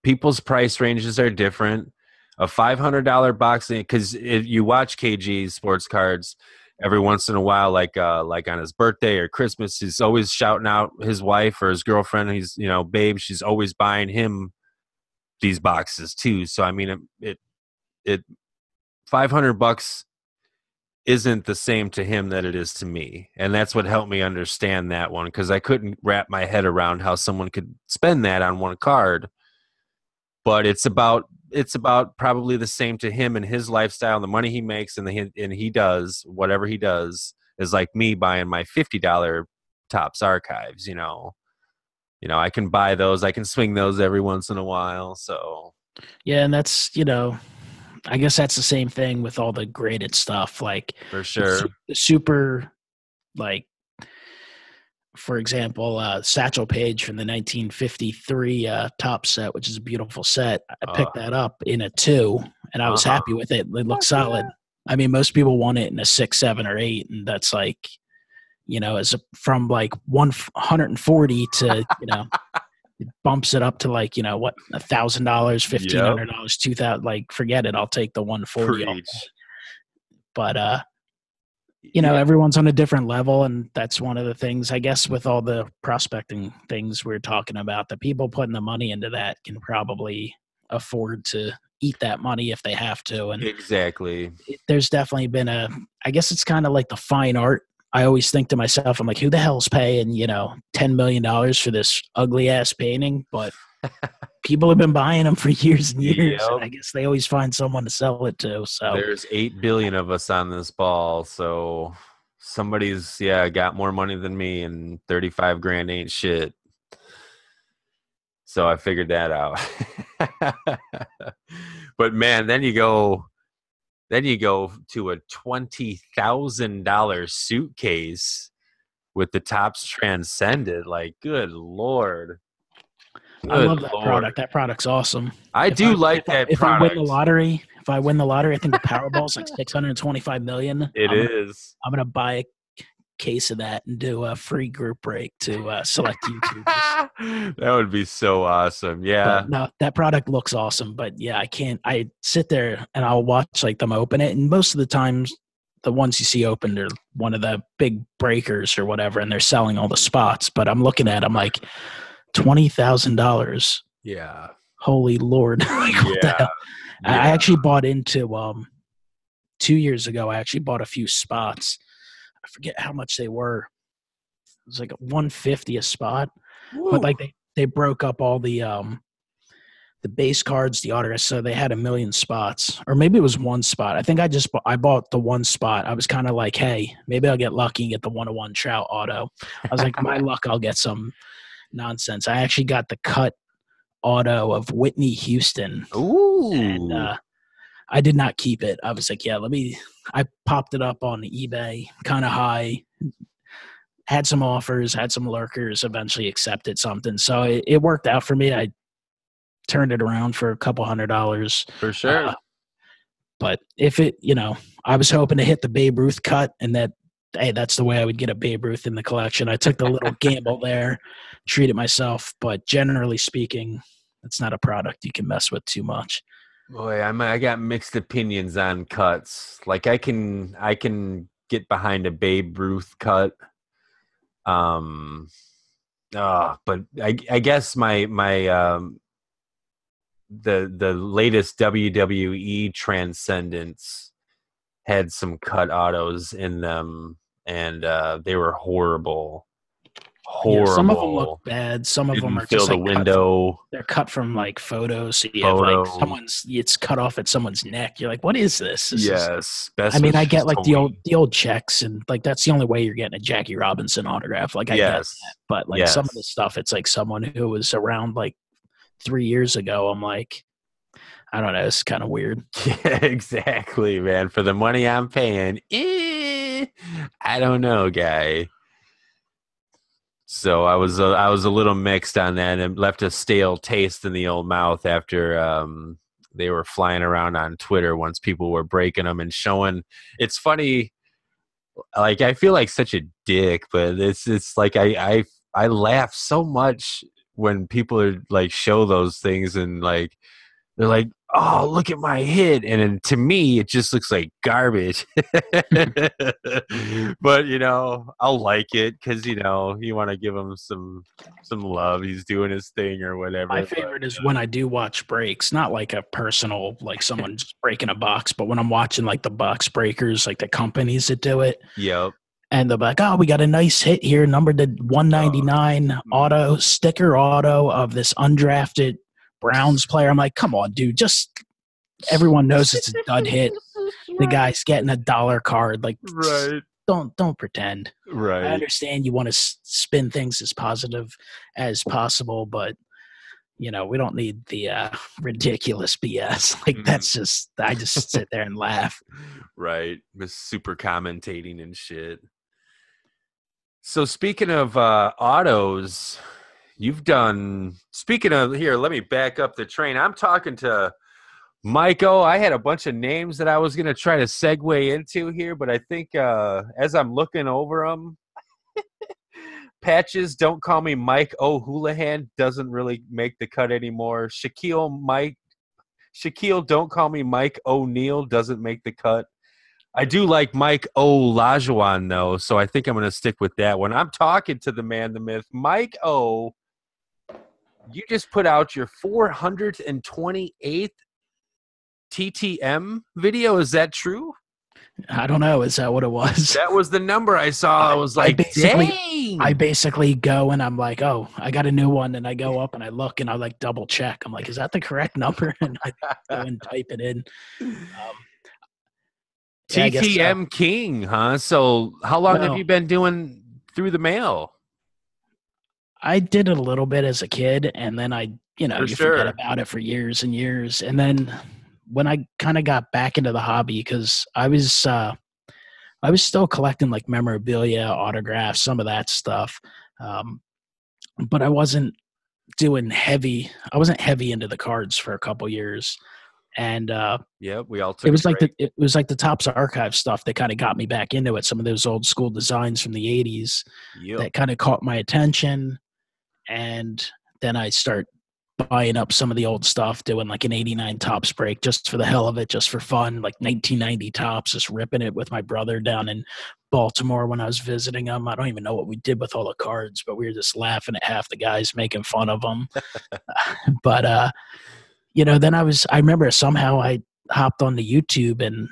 people's price ranges are different. A $500 box, because if you watch KG Sports Cards every once in a while, like on his birthday or Christmas, he's always shouting out his wife or his girlfriend. He's, babe, she's always buying him these boxes too. So I mean, it $500 isn't the same to him that it is to me, and that's what helped me understand that one, because I couldn't wrap my head around how someone could spend that on one card. But it's about probably the same to him and his lifestyle, the money he makes, and he does whatever he does is like me buying my $50 Topps archives. I can buy those, I can swing those every once in a while. So yeah, and that's I guess that's the same thing with all the graded stuff. Like for sure, the super, like for example, Satchel Paige from the 1953 top set, which is a beautiful set. I picked that up in a 2, and I was happy with it. It looked solid. I mean, most people want it in a 6, 7, or 8, and that's like, from like 140 to it bumps it up to like what, $1,000, $1,500, $2,000. Like, forget it. I'll take the 140. But everyone's on a different level, and that's one of the things, I guess, with all the prospecting things we're talking about. The people putting the money into that can probably afford to eat that money if they have to. And exactly, there's definitely been I guess it's kind of like the fine art. I always think to myself, I'm like, who the hell's paying, $10 million for this ugly ass painting? But people have been buying them for years and years. Yep. And I guess they always find someone to sell it to. So there's 8 billion of us on this ball. So somebody's got more money than me, and 35 grand ain't shit. So I figured that out. But man, then you go to a $20,000 suitcase with the Topps Transcended. Like, good Lord. I love that product. That product's awesome. I do like that product. If I win the lottery, I think the Powerball's like $625 million. It is. I'm gonna buy a case of that and do a free group break to select YouTubers. That would be so awesome. Yeah. But no, that product looks awesome. But yeah, I sit there and I'll watch like them open it, and most of the times the ones you see opened are one of the big breakers or whatever, and they're selling all the spots. But I'm looking at, I'm like, $20,000. Yeah. Holy Lord. Like, what the hell? Yeah. I actually bought into 2 years ago. I actually bought a few spots. I forget how much they were. It was like $150 a spot. Woo. But like they broke up all the base cards, the autographs, so they had 1 million spots, or maybe it was one spot. I think I bought the one spot. I was kind of like, hey, maybe I'll get lucky and get the 1-1 Trout auto. I was like, my luck, I'll get some nonsense. I actually got the cut auto of Whitney Houston. Ooh. And I did not keep it. I was like, I popped it up on eBay kind of high, had some offers, had some lurkers, eventually accepted something. So it worked out for me. I turned it around for a couple $100. For sure. But if it, I was hoping to hit the Babe Ruth cut, and that's the way I would get a Babe Ruth in the collection. I took the little gamble there, treated myself, but generally speaking, it's not a product you can mess with too much. Boy, I got mixed opinions on cuts. Like, I can get behind a Babe Ruth cut. But I guess the latest WWE Transcendence had some cut autos in them, and they were horrible. Yeah, some of them look Horrible. bad. Some of them Didn't are fill just the like cut from, window. they're cut from like photos. So you have like Photo. it's cut off at someone's neck. You're like, what is this? This is. Yes. I Best mean, was I get just like toy. the old checks, and like that's the only way you're getting a Jackie Robinson autograph. Like I get that, Yes. but like some of the Yes. stuff, it's like someone who was around like 3 years ago. I'm like, I don't know, it's kind of weird. Yeah, exactly, man. For the money I'm paying, I don't know, guy. So I was a little mixed on that, and left a stale taste in the old mouth after they were flying around on Twitter once people were breaking them and showing. It's funny, like I feel like such a dick, but it's like I laugh so much when people are like show those things and like they're like, oh, look at my hit. And then to me, it just looks like garbage. But, you know, I'll like it because, you know, you want to give him some love. He's doing his thing or whatever. My favorite is when I do watch breaks, not like a personal, like someone just breaking a box, but when I'm watching like the box breakers, like the companies that do it. Yep. And they're like, oh, we got a nice hit here, numbered to 199 sticker auto of this undrafted Browns player. I'm like, come on, dude. Just everyone knows it's a dud hit. The guy's getting $1 card. Like, Right. Don't pretend. Right. I understand you want to spin things as positive as possible, but you know, we don't need the ridiculous BS. Like that's just, I just sit there and laugh. Right. Just super commentating and shit. So speaking of autos, you've done, speaking of, here, let me back up the train. I'm talking to MikeO. I had a bunch of names that I was going to try to segue into here, but I think as I'm looking over them, Patches, Don't Call Me Mike O'Houlihan doesn't really make the cut anymore. Shaquille, Don't Call Me Mike O'Neal doesn't make the cut. I do like Mike Olajuwon, though, so I think I'm going to stick with that one. I'm talking to the man, the myth. MikeO, you just put out your 428th TTM video. Is that true? I don't know. Is that what it was? That was the number I saw. I was like, dang. I basically go and I'm like, oh, I got a new one. And I go up and I look and I like double check. I'm like, is that the correct number? And I go and type it in. TTM King, huh? So how long have you been doing through the mail? I did it a little bit as a kid, and then forget about it for years and years. And then when I kind of got back into the hobby, because I was still collecting like memorabilia, autographs, some of that stuff, but I wasn't heavy into the cards for a couple years. And we all took it was like the Topps Archive stuff that kind of got me back into it. Some of those old school designs from the 80s that kind of caught my attention. And then I start buying up some of the old stuff, doing like an 89 Topps break just for the hell of it, just for fun, like 1990 Topps, just ripping it with my brother down in Baltimore when I was visiting him. I don't even know what we did with all the cards, but we were just laughing at half the guys, making fun of them. But then I remember somehow I hopped onto YouTube, and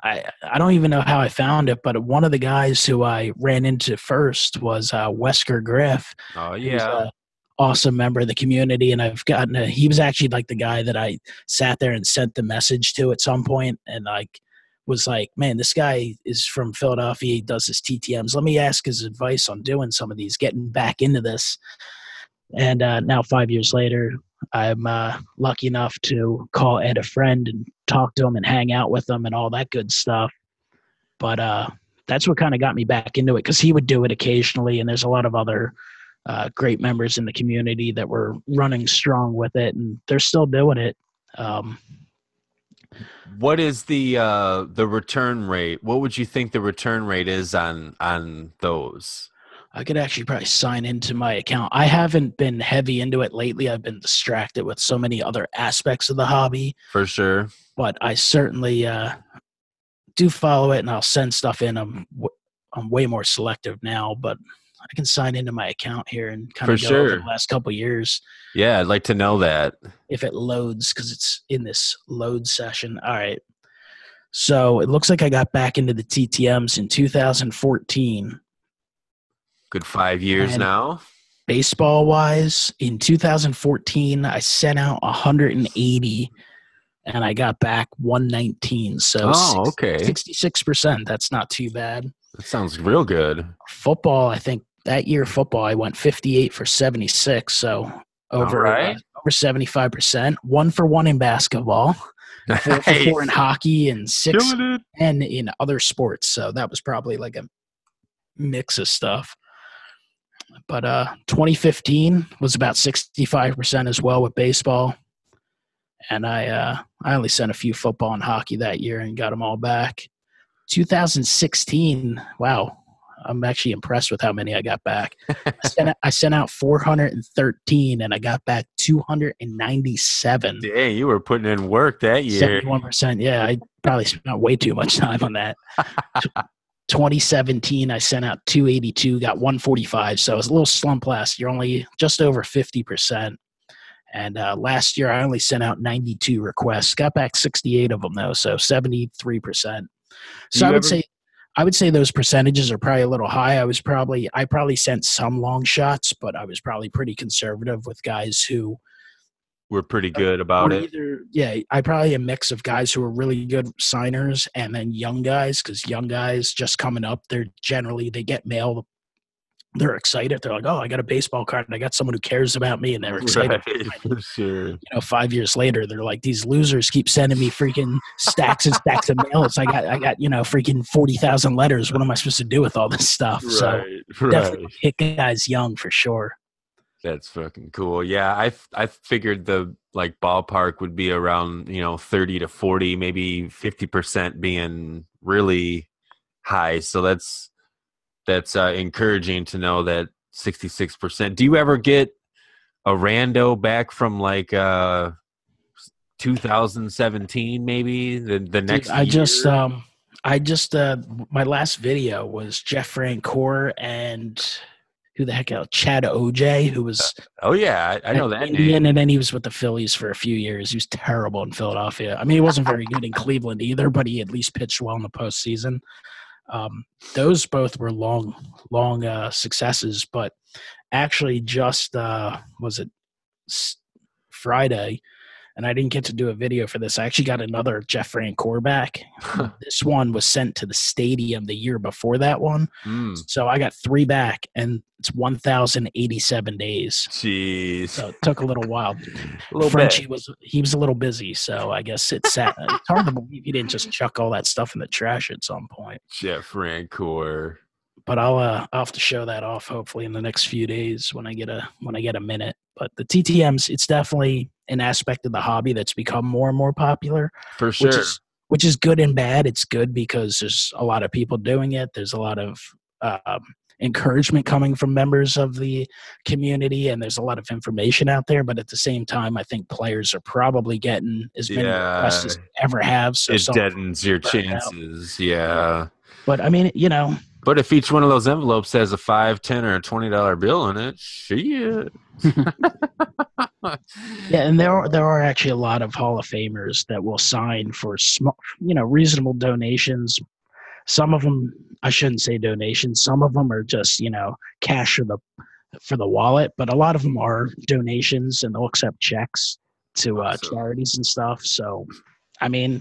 I don't even know how I found it, but one of the guys who I ran into first was Wesker Griff. Oh, yeah. Awesome member of the community, and he was actually like the guy that I sat there and sent the message to at some point, and like was like, man, this guy is from Philadelphia, he does his TTMs, let me ask his advice on doing some of these, getting back into this. And now 5 years later, I'm lucky enough to call Ed a friend and talk to him and hang out with him and all that good stuff. But that's what kind of got me back into it, because he would do it occasionally, and there's a lot of other great members in the community that were running strong with it, and they're still doing it. What is the return rate? What would you think the return rate is on those? I could actually probably sign into my account. I haven't been heavy into it lately. I've been distracted with so many other aspects of the hobby. For sure. But I certainly do follow it, and I'll send stuff in. I'm way more selective now, but I can sign into my account here and kind of go over the last couple of years. Yeah, I'd like to know that. If it loads, because it's in this load session. All right. So it looks like I got back into the TTMs in 2014. Good 5 years And now. baseball wise, in 2014, I sent out 180 and I got back 119. So Okay. 66%. That's not too bad. That sounds real good. Football, I think that year football, I went 58 for 76. So over 75%. 1 for 1 in basketball, 4 for 4 in hockey, and 6 and in other sports. So that was probably like a mix of stuff. But 2015 was about 65% as well with baseball. And I only sent a few football and hockey that year and got them all back. 2016, wow, I'm actually impressed with how many I got back. I sent out 413 and I got back 297. Dang, you were putting in work that year. 71%. Yeah, I probably spent way too much time on that. 2017, I sent out 282, got 145. So it was a little slump last year, only just over 50%. And last year, I only sent out 92 requests, got back 68 of them though, so 73%. So I would say those percentages are probably a little high. I probably sent some long shots, but I was probably pretty conservative with guys who were pretty good about it. I probably a mix of guys who are really good signers and then young guys, because young guys just coming up, they get mail. They're excited. They're like, oh, I got a baseball card and I got someone who cares about me, and they're excited. Right, for sure. 5 years later, they're like, these losers keep sending me freaking stacks and stacks of mail. It's I got freaking 40,000 letters. What am I supposed to do with all this stuff? Definitely hit guys young for sure. That's fucking cool. Yeah, I figured the like ballpark would be around 30 to 40, maybe 50% being really high. So that's encouraging to know that 66%. Do you ever get a rando back from like 2017 maybe the next year? I just my last video was Jeff Francoeur and who the heck else? Chad OJ, who was I know that name. And then he was with the Phillies for a few years. He was terrible in Philadelphia. I mean, he wasn't very good in Cleveland either, but he at least pitched well in the postseason. Those both were long successes, but actually just was it Friday, and I didn't get to do a video for this. I actually got another Jeff Francoeur back. This one was sent to the stadium the year before that one. So I got 3 back, and it's 1,087 days. Jeez. So it took a little while. Frenchie was a little busy, so I guess it's hard to believe he didn't just chuck all that stuff in the trash at some point. Jeff Francoeur. But I'll have to show that off hopefully in the next few days when I get a minute. But the TTMs, it's definitely an aspect of the hobby that's become more and more popular. For sure. Which is good and bad. It's good because there's a lot of people doing it. There's a lot of encouragement coming from members of the community, and there's a lot of information out there. But at the same time, I think players are probably getting as many requests as they ever have. So it deadens your chances. Yeah. But I mean, But if each one of those envelopes has a $5, $10, or a $20 bill in it, shit. Yeah, and there are actually a lot of Hall of Famers that will sign for small, reasonable donations. Some of them, I shouldn't say donations. Some of them are just cash for the wallet, but a lot of them are donations, and they'll accept checks to charities and stuff. So, I mean,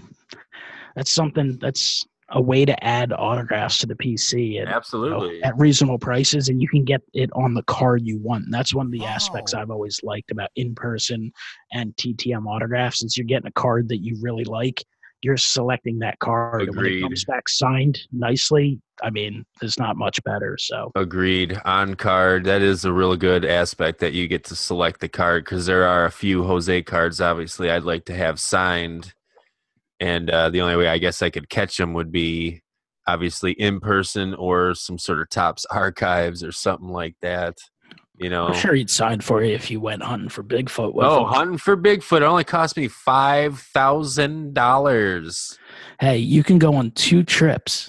that's something that's a way to add autographs to the PC and absolutely at reasonable prices, and you can get it on the card you want. And that's one of the aspects I've always liked about in-person and TTM autographs. Since you're getting a card that you really like, you're selecting that card. Agreed. And when it comes back signed nicely, I mean, there's not much better. So agreed. On card, that is a really good aspect that you get to select the card, because there are a few Jose cards obviously I'd like to have signed. And the only way I guess I could catch them would be obviously in person or some sort of Topps archives or something like that. I'm sure he'd sign for you if you went hunting for Bigfoot. Hunting for Bigfoot only cost me $5,000. Hey, you can go on 2 trips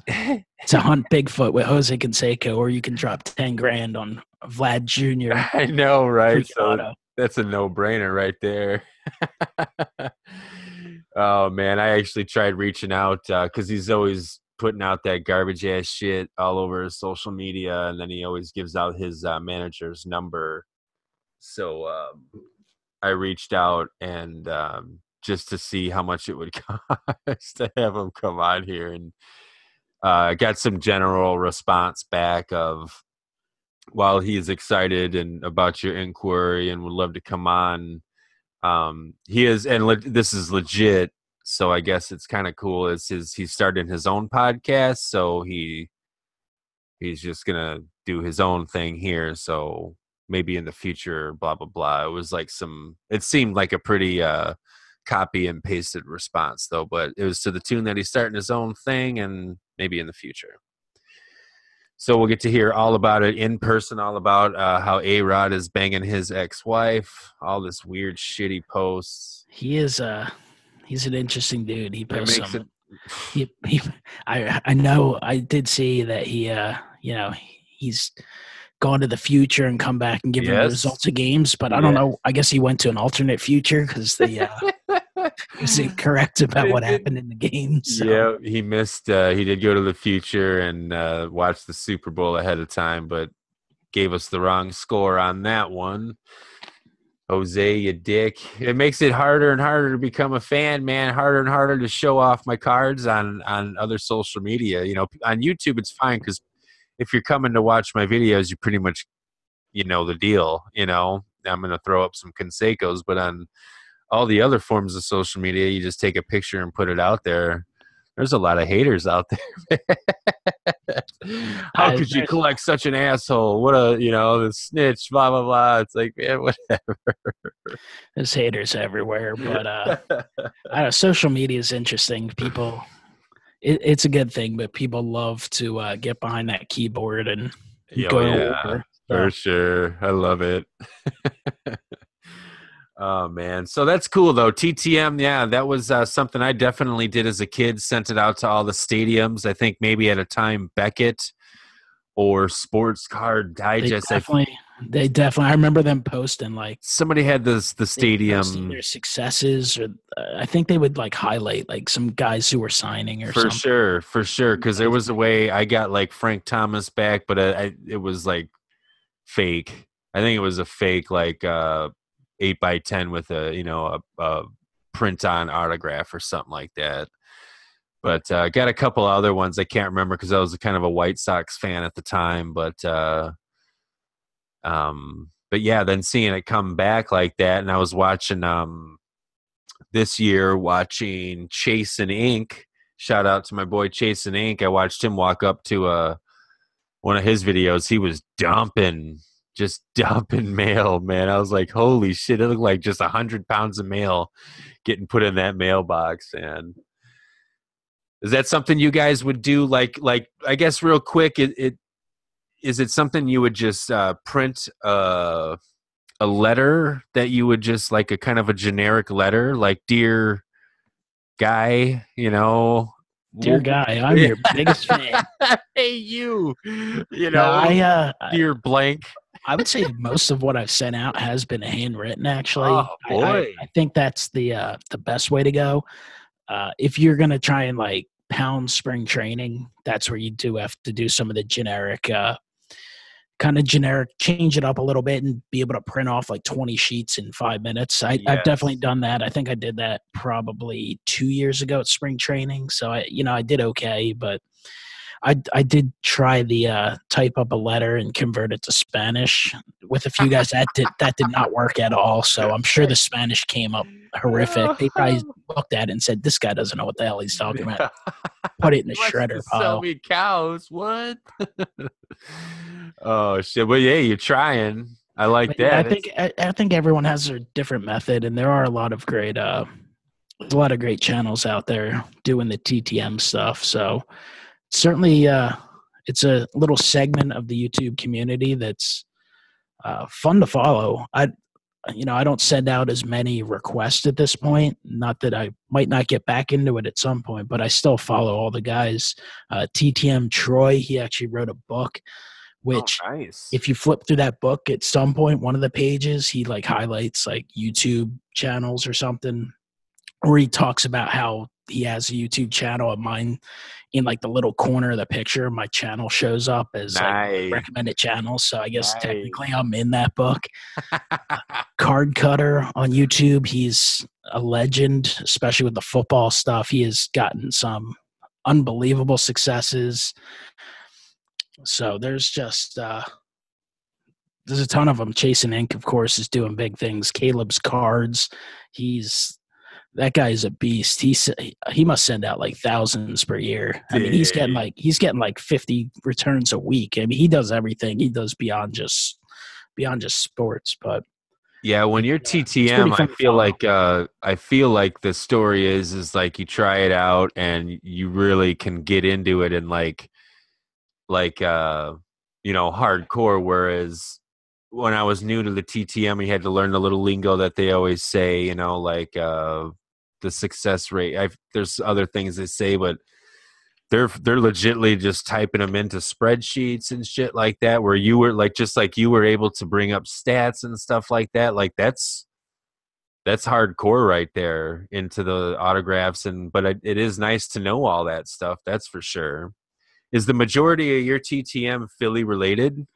to hunt Bigfoot with Jose Canseco, or you can drop $10,000 on Vlad Jr. I know, right? So that's a no-brainer right there. Oh man, I actually tried reaching out because he's always putting out that garbage ass shit all over his social media, and then he always gives out his manager's number. So I reached out and just to see how much it would cost to have him come on here, and I got some general response back of, while he's excited and about your inquiry and would love to come on, he is, and this is legit. So I guess it's kind of cool. He's starting his own podcast, so he's just gonna do his own thing here. So maybe in the future, blah blah blah. It was like it seemed like a pretty copy and pasted response though, but it was to the tune that he's starting his own thing, and maybe in the future. So we'll get to hear all about it in person, all about how A-Rod is banging his ex-wife, all this weird, shitty posts. He's an interesting dude. He posts some. I know. I did see that he, he's gone to the future and come back and give him the results of games. But I don't know. I guess he went to an alternate future because the was incorrect about what happened in the game. So. Yeah, he missed. He did go to the future and watch the Super Bowl ahead of time, but gave us the wrong score on that one. Jose, you dick. It makes it harder and harder to become a fan, man. Harder and harder to show off my cards on other social media. You know, on YouTube, it's fine because if you're coming to watch my videos, you pretty much, the deal. I'm going to throw up some Consecos, but on all the other forms of social media, you just take a picture and put it out there. There's a lot of haters out there. How could you collect such an asshole? What the snitch, blah, blah, blah. It's like, man, whatever. There's haters everywhere, but I don't know, social media is interesting. People, it's a good thing, but people love to get behind that keyboard and go over. For sure. I love it. Oh, man. So that's cool, though. TTM, yeah, that was something I definitely did as a kid, sent it out to all the stadiums. I think maybe at a time Beckett or Sports Card Digest. They definitely. I remember them posting like somebody had the stadium, their successes, or I think they would like highlight like some guys who were signing or something. For sure. Because there was a way I got like Frank Thomas back, but it was like fake. I think it was a fake like 8x10 with a print on autograph or something like that. But I got a couple other ones I can't remember because I was kind of a White Sox fan at the time. But yeah, then seeing it come back like that, and I was watching this year Chase and Ink. Shout out to my boy Chase and Ink. I watched him walk up to one of his videos. He was dumping mail, man. I was like, holy shit, it looked like just 100 pounds of mail getting put in that mailbox. And is that something you guys would do? Like I guess real quick, is it something you would just print a letter that you would just like a kind of a generic letter, like Dear Guy, Dear Guy, I'm your biggest fan. Hey, Dear Blank. I would say most of what I've sent out has been handwritten, actually. Oh, boy. I think that's the best way to go. If you're going to try and like pound spring training, that's where you do have to do some of the generic, change it up a little bit and be able to print off like 20 sheets in 5 minutes. I've definitely done that. I think I did that probably 2 years ago at spring training. So I did okay, but I did try the type up a letter and convert it to Spanish with a few guys. That did not work at all. So I'm sure the Spanish came up horrific. They probably looked at it and said, "This guy doesn't know what the hell he's talking about." Put it in the shredder pile. Sell me cows, what? Oh shit! Well, yeah, you're trying. I like that. I think everyone has their different method, and there are a lot of great channels out there doing the TTM stuff. So. Certainly, it's a little segment of the YouTube community that's fun to follow. I don't send out as many requests at this point. Not that I might not get back into it at some point, but I still follow all the guys. TTM Troy, he actually wrote a book, which nice. If you flip through that book at some point, one of the pages, he like highlights like YouTube channels or something, where he talks about how he has a YouTube channel of mine. In like the little corner of the picture, my channel shows up as like Nice. recommended channels. So I guess Nice. technically I'm in that book. Card Cutter on YouTube. He's a legend, especially with the football stuff. He has gotten some unbelievable successes. So there's just there's a ton of them. Chasing Ink, of course, is doing big things. Caleb's Cards. That guy is a beast. He must send out like thousands per year. I mean, he's getting like 50 returns a week. I mean, he does everything. He does beyond just sports. But yeah, when you're TTM, I feel like the story is like you try it out and you really can get into it and like hardcore. Whereas when I was new to the TTM, you had to learn the little lingo that they always say, the success rate. There's other things they say, but they're legitly just typing them into spreadsheets and shit like that, where you were like, just like you were able to bring up stats and stuff like that. Like that's hardcore right there into the autographs. But it is nice to know all that stuff. That's for sure. Is the majority of your TTM Philly related?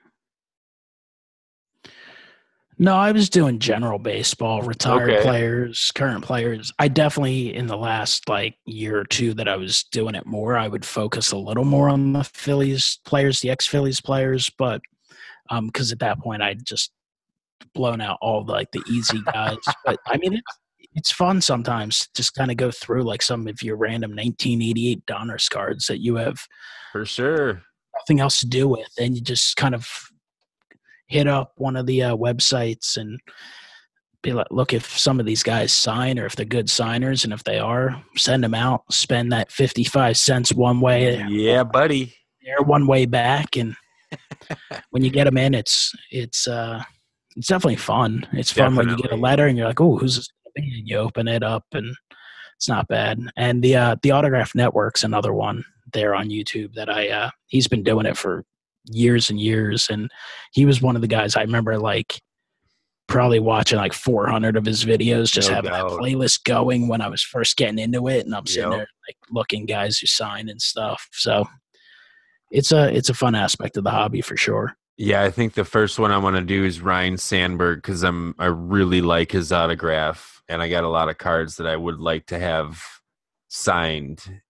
No, I was doing general baseball, retired players, current players. I definitely, in the last like year or two that I was doing it more, I would focus a little more on the Phillies players, the ex-Phillies players. But because at that point I'd just blown out all the easy guys. But I mean, it's fun sometimes to just kind of go through like some of your random 1988 Donruss cards that you have for sure nothing else to do with, and you just kind of hit up one of the websites and be like, look, if some of these guys sign or if they're good signers, and if they are, send them out, spend that 55 cents one way. Yeah, buddy. They're one way back. And when you get them in, it's definitely fun. It's fun when you get a letter and you're like, oh, who's this going to be? And you open it up and it's not bad. And the Autograph Network's another one there on YouTube that he's been doing it for years and years, and he was one of the guys I remember like probably watching like 400 of his videos, just having that playlist going when I was first getting into it, and I'm sitting there like looking guys who sign and stuff. So it's a fun aspect of the hobby for sure. Yeah, I think the first one I want to do is Ryan Sandberg, because I really like his autograph, and I got a lot of cards that I would like to have signed.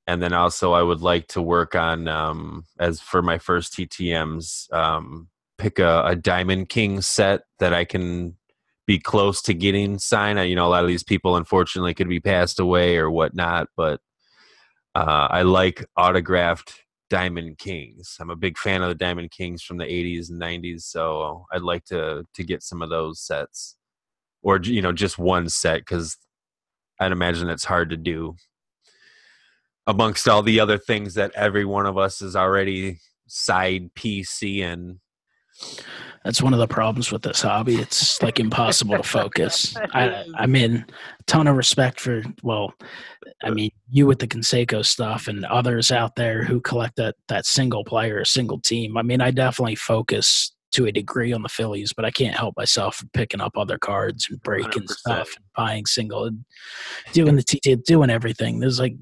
And then also I would like to work on, as for my first TTMs, pick a Diamond King set that I can be close to getting signed. A lot of these people, unfortunately, could be passed away or whatnot, but I like autographed Diamond Kings. I'm a big fan of the Diamond Kings from the 80s and 90s, so I'd like to get some of those sets. Or, just one set, because I'd imagine it's hard to do amongst all the other things that every one of us is already side PC in. That's one of the problems with this hobby. It's like impossible to focus. I mean, a ton of respect for, you with the Conseco stuff and others out there who collect that single player, single team. I mean, I definitely focus to a degree on the Phillies, but I can't help myself from picking up other cards and breaking 100%. Stuff and buying single and doing the TT, doing everything. There's like,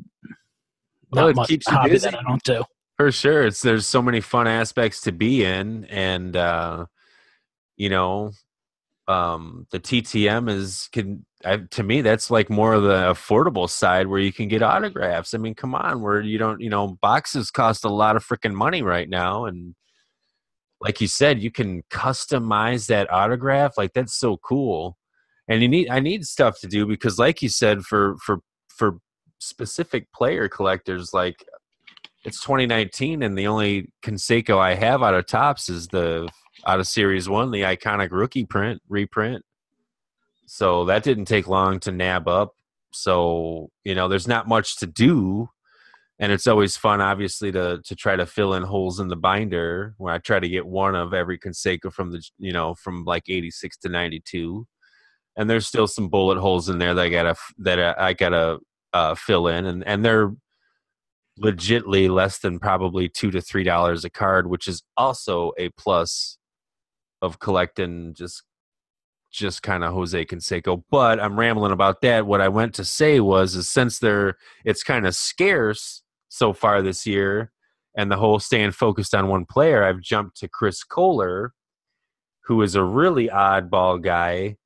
it keeps you busy. That I don't do. For sure. There's so many fun aspects to be in. And, the TTM to me, that's like more of the affordable side where you can get autographs. I mean, come on, where you don't, boxes cost a lot of freaking money right now. And like you said, you can customize that autograph. Like, that's so cool. And I need stuff to do, because like you said, for specific player collectors, like it's 2019 and the only Conseco I have out of Topps is out of Series 1, the iconic rookie reprint. So that didn't take long to nab up. So, there's not much to do, and it's always fun, obviously, to try to fill in holes in the binder, where I try to get one of every Conseco from from like 86 to 92. And there's still some bullet holes in there that I gotta fill in, and they're legitly less than probably $2 to $3 a card, which is also a plus of collecting just just kind of Jose Canseco. But I'm rambling about that. What I went to say is since it's kind of scarce so far this year, and the whole staying focused on one player, I've jumped to Chris Kohler, who is a really oddball guy,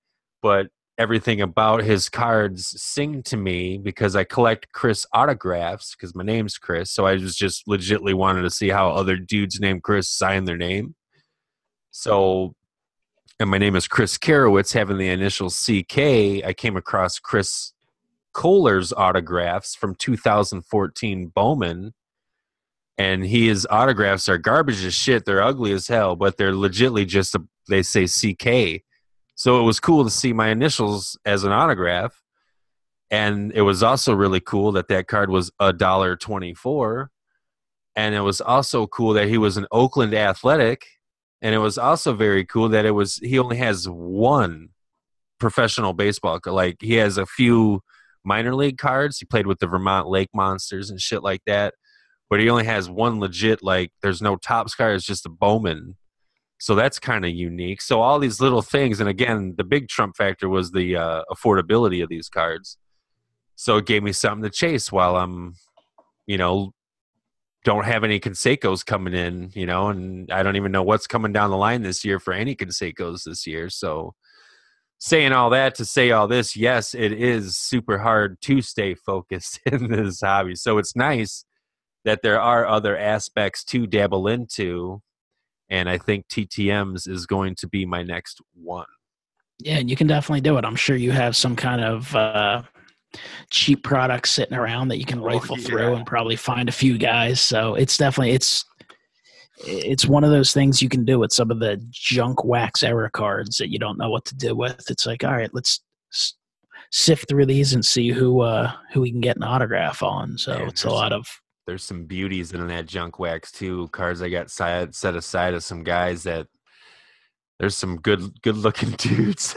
but everything about his cards sing to me because I collect Chris autographs because my name's Chris. So I was just legitimately wanted to see how other dudes named Chris sign their name. So, and my name is Chris Karowitz, having the initial CK. I came across Chris Kohler's autographs from 2014 Bowman. And his autographs are garbage as shit. They're ugly as hell, but they're legitimately just they say CK. So it was cool to see my initials as an autograph. And it was also really cool that card was $1.24. And it was also cool that he was an Oakland Athletic. And it was also very cool that he only has one professional baseball. Like he has a few minor league cards. He played with the Vermont Lake Monsters and shit like that. But he only has one legit, like, there's no Topps card. It's just a Bowman. So that's kind of unique. So all these little things, and again, the big trump factor was the affordability of these cards. So it gave me something to chase while I'm, don't have any Cansecos coming in, and I don't even know what's coming down the line this year for any Cansecos this year. So saying all that to say all this, yes, it is super hard to stay focused in this hobby. So it's nice that there are other aspects to dabble into, and I think TTMs is going to be my next one. Yeah, and you can definitely do it. I'm sure you have some kind of cheap products sitting around that you can rifle through and probably find a few guys. So it's definitely it's one of those things you can do with some of the junk wax era cards that you don't know what to do with. It's like, all right, let's sift through these and see who we can get an autograph on. So it's a lot of. There's some beauties in that junk wax too. Cards I got set aside of some guys that there's some good looking dudes.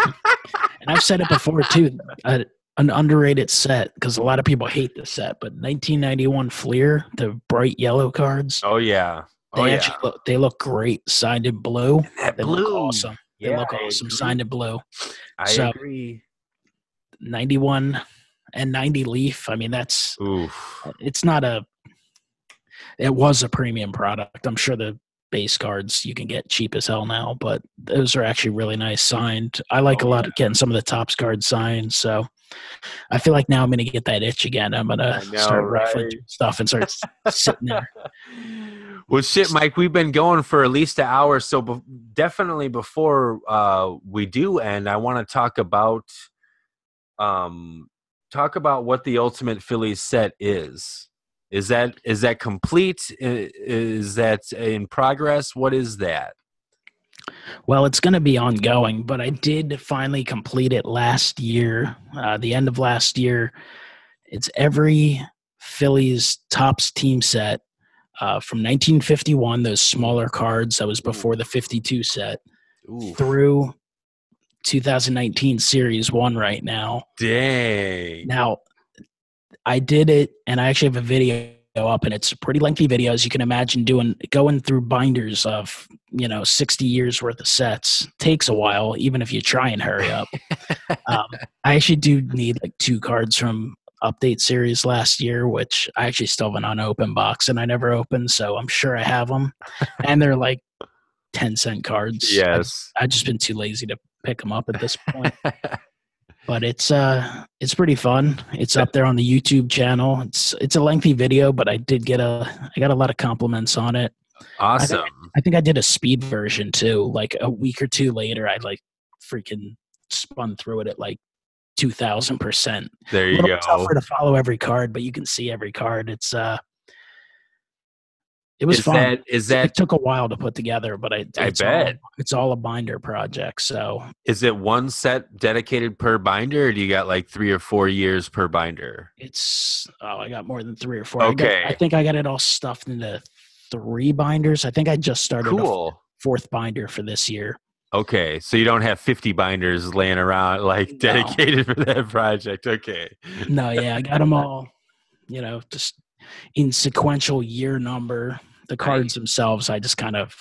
And I've said it before too, an underrated set because a lot of people hate the set, but 1991 Fleer, the bright yellow cards. Oh yeah. They look great signed in blue. That they blue. Look awesome. They look awesome signed in blue. I agree. 91 and 90 Leaf. I mean, it was a premium product. I'm sure the base cards you can get cheap as hell now, but those are actually really nice signed. I like a lot of getting some of the Topps cards signed. So I feel like now I'm going to get that itch again. I'm going to start rifling stuff and start sitting there. Well, shit, Mike, we've been going for at least an hour. So definitely before we do end, I want to talk about what the Ultimate Phillies set is. Is that complete? Is that in progress? What is that? Well, it's going to be ongoing, but I did finally complete it last year, the end of last year. It's every Phillies Topps team set from 1951, those smaller cards that was before the 52 set, through 2019 Series 1 right now. Dang. Now, I did it, and I actually have a video up, and it's a pretty lengthy video, as you can imagine. Going through binders of 60 years worth of sets takes a while, even if you try and hurry up. I actually do need like 2 cards from Update Series last year, which I actually still have an unopened box, and I never opened, so I'm sure I have them. And they're like 10-cent cards. Yes, I've just been too lazy to pick them up at this point. But it's pretty fun. It's up there on the YouTube channel. It's a lengthy video, but I got a lot of compliments on it. Awesome. I think I did a speed version too. Like a week or two later, I like freaking spun through it at like 2,000%. There you go. Tougher to follow every card, but you can see every card. It was fun. It took a while to put together, but I bet it's all a binder project. So is it one set dedicated per binder, or do you got like 3 or 4 years per binder? I got more than 3 or 4. Okay. I think I got it all stuffed into 3 binders. I think I just started a 4th binder for this year. Okay, so you don't have 50 binders laying around like dedicated for that project. Okay. No, yeah, I got them all, just in sequential year number. The cards themselves, I just kind of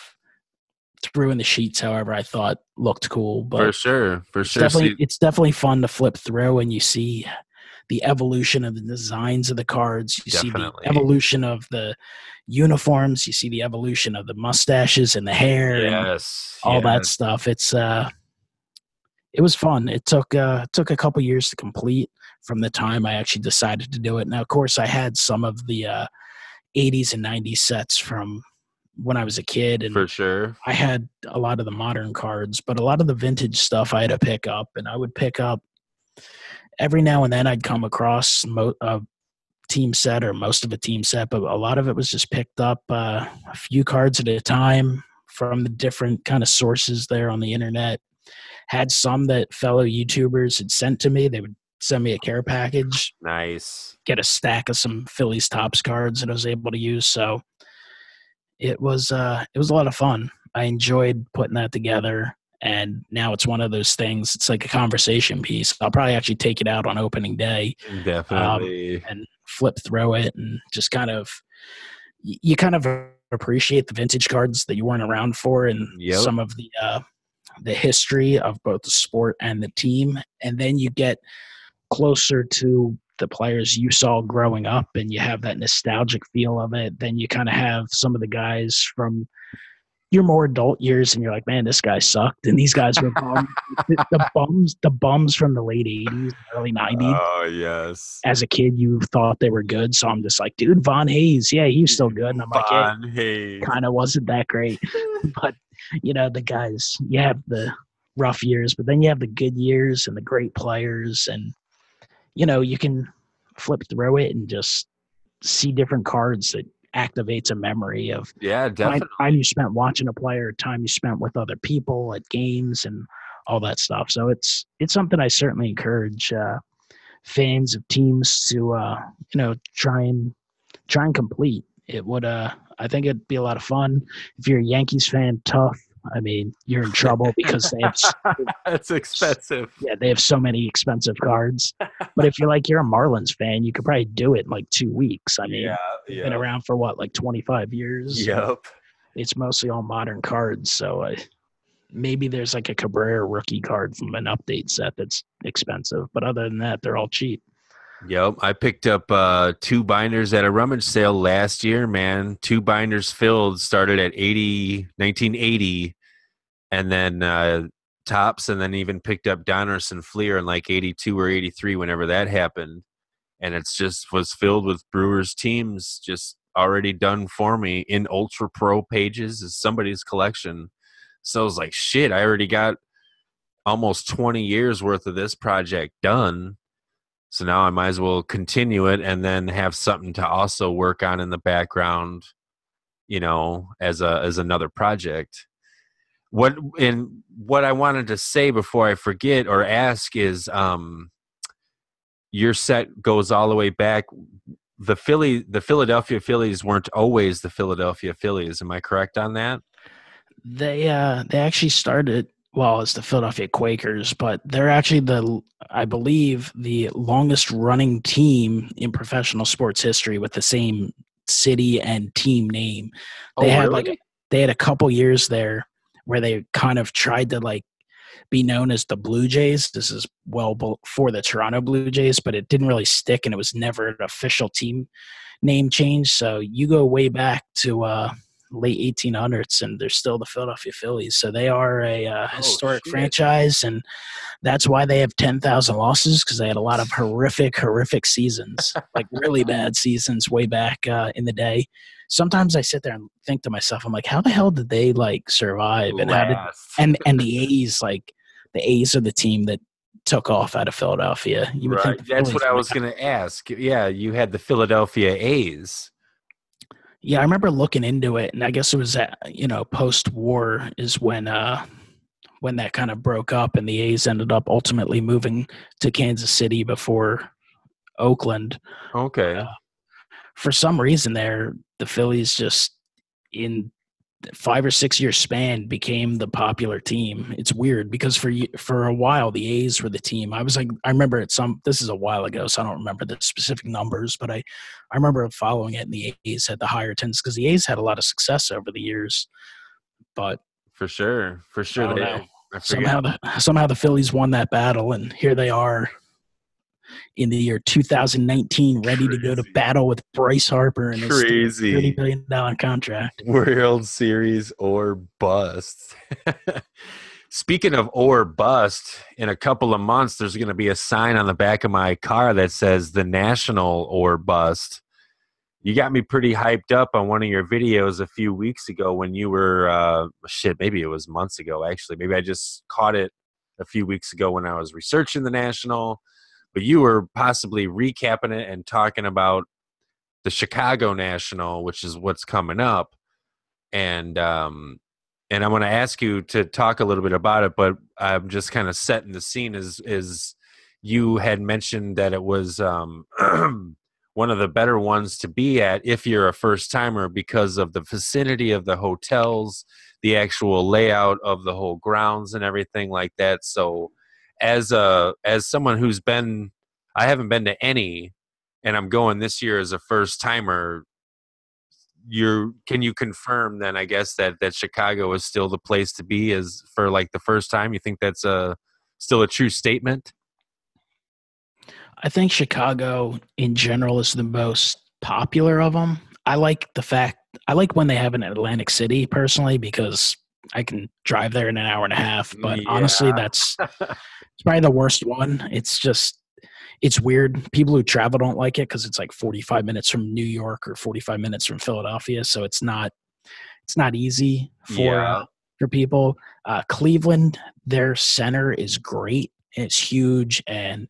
threw in the sheets, however, I thought looked cool. But For sure. it's definitely fun to flip through, and you see the evolution of the designs of the cards. You see the evolution of the uniforms. You see the evolution of the mustaches and the hair and all that stuff. It was fun. It took a couple years to complete from the time I actually decided to do it. Now, of course, I had some of the 80s and 90s sets from when I was a kid, and for sure, I had a lot of the modern cards, but a lot of the vintage stuff I had to pick up, and I would pick up every now and then. I'd come across a team set or most of a team set, but a lot of it was just picked up a few cards at a time from the different kind of sources there on the internet. Had some that fellow YouTubers had sent to me. They would send me a care package. Nice. Get a stack of some Phillies Topps cards that I was able to use. So it was a lot of fun. I enjoyed putting that together, and now it's one of those things. It's like a conversation piece. I'll probably actually take it out on opening day, definitely, and flip through it, and just kind of you kind of appreciate the vintage cards that you weren't around for, and some of the history of both the sport and the team, and then you get closer to the players you saw growing up, and you have that nostalgic feel of it. Then you kind of have some of the guys from your more adult years, and you're like, man, this guy sucked, and these guys were bums. the bums from the late 80s, early 90s. Oh, yes. As a kid, you thought they were good, so I'm just like, dude, Von Hayes, yeah, he was still good. And I'm like, Hayes kind of wasn't that great. But, the guys, you have the rough years, but then you have the good years and the great players, and you can flip through it and just see different cards that activates a memory of definitely time you spent watching a player, time you spent with other people at games, and all that stuff. So it's something I certainly encourage fans of teams to try and complete. It would I think it'd be a lot of fun. If you're a Yankees fan, tough. I mean, you're in trouble because they have it's expensive. Yeah, they have so many expensive cards. But if you're a Marlins fan, you could probably do it in 2 weeks. I mean, been around for 25 years. Yep. It's mostly all modern cards. So maybe there's a Cabrera rookie card from an update set that's expensive. But other than that, they're all cheap. Yep. I picked up 2 binders at a rummage sale last year, man. 2 binders filled, started at 1980, and then Topps, and then even picked up Donnerson Fleer in 82 or 83 whenever that happened. And it's just was filled with Brewers teams just already done for me in Ultra Pro pages as somebody's collection. So I was like, shit, I already got almost 20 years worth of this project done. So now I might as well continue it and then have something to also work on in the background, as another project. What I wanted to say before I forget or ask is, your set goes all the way back. The Philadelphia Phillies weren't always the Philadelphia Phillies. Am I correct on that? They actually started as the Philadelphia Quakers, but they're actually I believe the longest running team in professional sports history with the same city and team name. They had really? They had a couple years there where they kind of tried to be known as the Blue Jays. This is before the Toronto Blue Jays, but it didn't really stick, and it was never an official team name change. So you go way back to late 1800s, and they're still the Philadelphia Phillies. So they are a historic franchise, and that's why they have 10,000 losses, because they had a lot of horrific seasons, really bad seasons way back in the day. Sometimes I sit there and think to myself, I'm like, how the hell did they survive? And and the A's, the A's are the team that took off out of Philadelphia. You would think that's what I was going to ask. Yeah, you had the Philadelphia A's. Yeah, I remember looking into it, and I guess it was post-war is when that kind of broke up, and the A's ended up ultimately moving to Kansas City before Oakland. Okay. For some reason, the Phillies just in 5 or 6 year span became the popular team. It's weird because for a while the A's were the team. I remember this is a while ago, so I don't remember the specific numbers, but I remember following it, and the A's had the higher attendance because the A's had a lot of success over the years. But For sure. For sure. I don't know. I forget. Somehow the Phillies won that battle, and here they are in the year 2019, ready to go to battle with Bryce Harper and his $30 billion contract. World Series or bust. Speaking of or bust, in a couple of months, there's going to be a sign on the back of my car that says the National or bust. You got me pretty hyped up on one of your videos a few weeks ago when you were, maybe it was months ago, actually. Maybe I just caught it a few weeks ago when I was researching the National. But you were possibly recapping it and talking about the Chicago National, which is what's coming up. And I'm going to ask you to talk a little bit about it, but I'm just kind of setting the scene as you had mentioned that it was one of the better ones to be at if you're a first timer because of the vicinity of the hotels, the actual layout of the whole grounds and everything like that. So as someone who's been, I haven't been to any, and I'm going this year as a first timer, can you confirm then, I guess, that Chicago is still the place to be as for like the first time? You think that's still a true statement? I think Chicago in general is the most popular of them. I like when they have an Atlantic City personally, because I can drive there in an hour and a half. But honestly, it's probably the worst one. It's weird. People who travel don't like it because it's like 45 minutes from New York or 45 minutes from Philadelphia. So it's not easy for people. Cleveland, their center is great. It's huge, and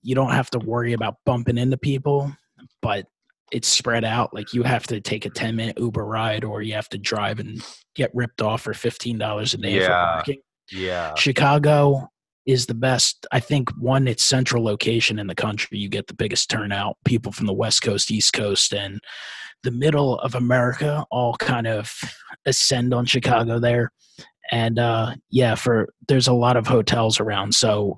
you don't have to worry about bumping into people, but it's spread out. Like you have to take a 10-minute Uber ride, or you have to drive and get ripped off for $15 a day for parking. Yeah. Chicago is the best. I think its central location in the country. You get the biggest turnout. People from the West Coast, East Coast, and the middle of America all kind of ascend on Chicago there. And there's a lot of hotels around. So,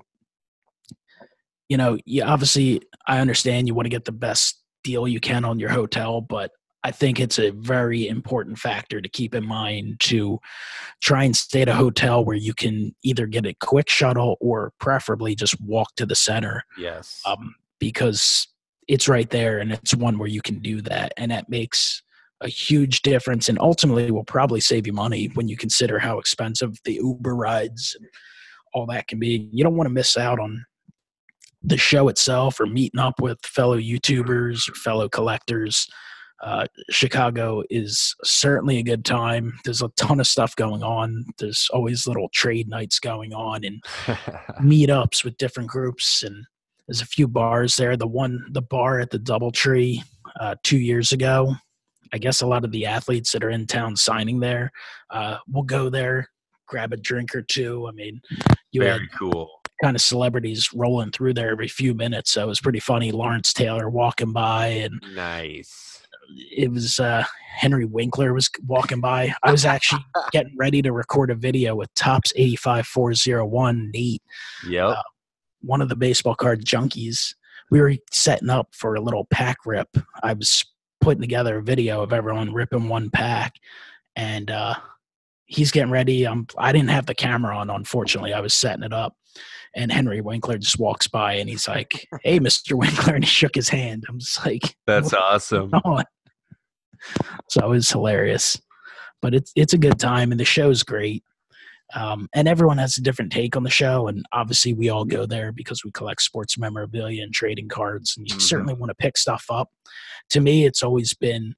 obviously I understand you want to get the best deal you can on your hotel, but I think it's a very important factor to keep in mind to try and stay at a hotel where you can either get a quick shuttle or preferably just walk to the center. Yes. Because it's right there, and it's one where you can do that. And that makes a huge difference, and ultimately will probably save you money when you consider how expensive the Uber rides and all that can be. You don't want to miss out on the show itself or meeting up with fellow YouTubers or fellow collectors. Chicago is certainly a good time. There's a ton of stuff going on. There's always little trade nights going on and meetups with different groups. And there's a few bars there. The bar at the Doubletree 2 years ago, I guess a lot of the athletes that are in town signing there will go there, grab a drink or two. I mean, very cool. Kind of celebrities rolling through there every few minutes. So it was pretty funny. Lawrence Taylor walking by, and nice. It was Henry Winkler was walking by. I was actually getting ready to record a video with Tops 85401 Nate. Yep. One of the baseball card junkies. We were setting up for a little pack rip. I was putting together a video of everyone ripping one pack, and he's getting ready. I didn't have the camera on, unfortunately. I was setting it up. And Henry Winkler just walks by, and he's like, "Hey, Mr. Winkler," and he shook his hand. I'm just like, "That's awesome." So it was hilarious, but it's a good time, and the show's great. And everyone has a different take on the show, and obviously we all go there because we collect sports memorabilia and trading cards, and you certainly want to pick stuff up. To me, it's always been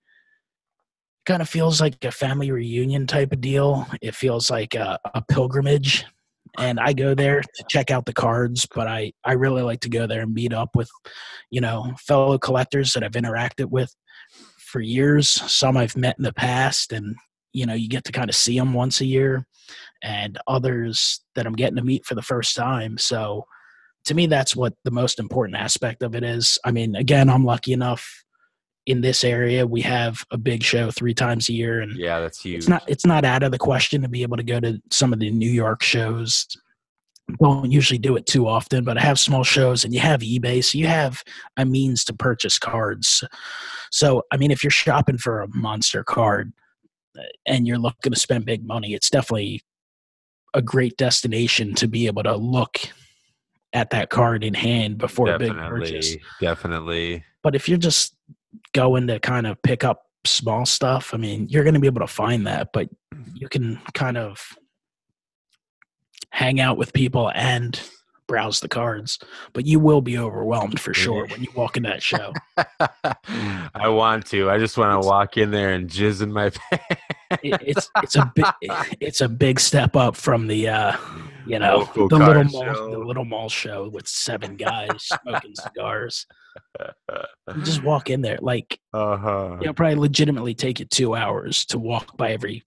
kind of feels like a family reunion type of deal. It feels like a pilgrimage. And I go there to check out the cards, but I really like to go there and meet up with, fellow collectors that I've interacted with for years. Some I've met in the past, and, you get to kind of see them once a year, and others that I'm getting to meet for the first time. So to me, that's what the most important aspect of it is. I mean, again, I'm lucky enough in this area, we have a big show 3 times a year, and yeah, that's huge. It's not out of the question to be able to go to some of the New York shows. Don't usually do it too often, but I have small shows, and you have eBay, so you have a means to purchase cards. So, I mean, if you're shopping for a monster card, and you're looking to spend big money, it's definitely a great destination to be able to look at that card in hand before a big purchase. Definitely. But if you're just going to kind of pick up small stuff, I mean, you're going to be able to find that, but you can kind of hang out with people and browse the cards, but you will be overwhelmed for sure when you walk in that show. I want to. I just want to walk in there and jizz in my pants. It's a big step up from the little mall show with 7 guys smoking cigars. You just walk in there, like it'll probably legitimately take you 2 hours to walk by every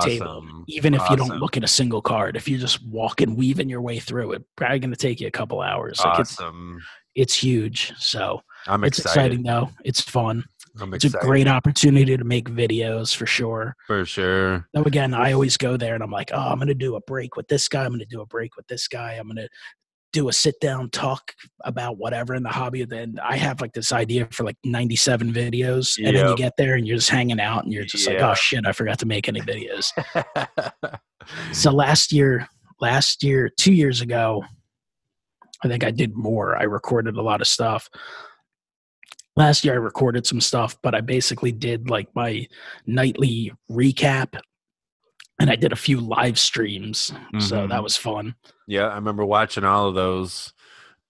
table, even if you don't look at a single card. If you just walk and weaving your way through it, probably going to take you a couple hours. Like it's huge. So I'm it's exciting though. It's fun. It's a great opportunity to make videos for sure. For sure. Now again, I always go there and I'm like, oh, I'm going to do a break with this guy. I'm going to do a break with this guy. I'm going to do a sit down talk about whatever in the hobby. Then I have like this idea for like 97 videos, and then you get there and you're just hanging out and you're just like, oh shit, I forgot to make any videos. So last year, 2 years ago, I think I did more. I recorded a lot of stuff. Last year I recorded some stuff, but I basically did like my nightly recap, and I did a few live streams. So that was fun. Yeah, I remember watching all of those.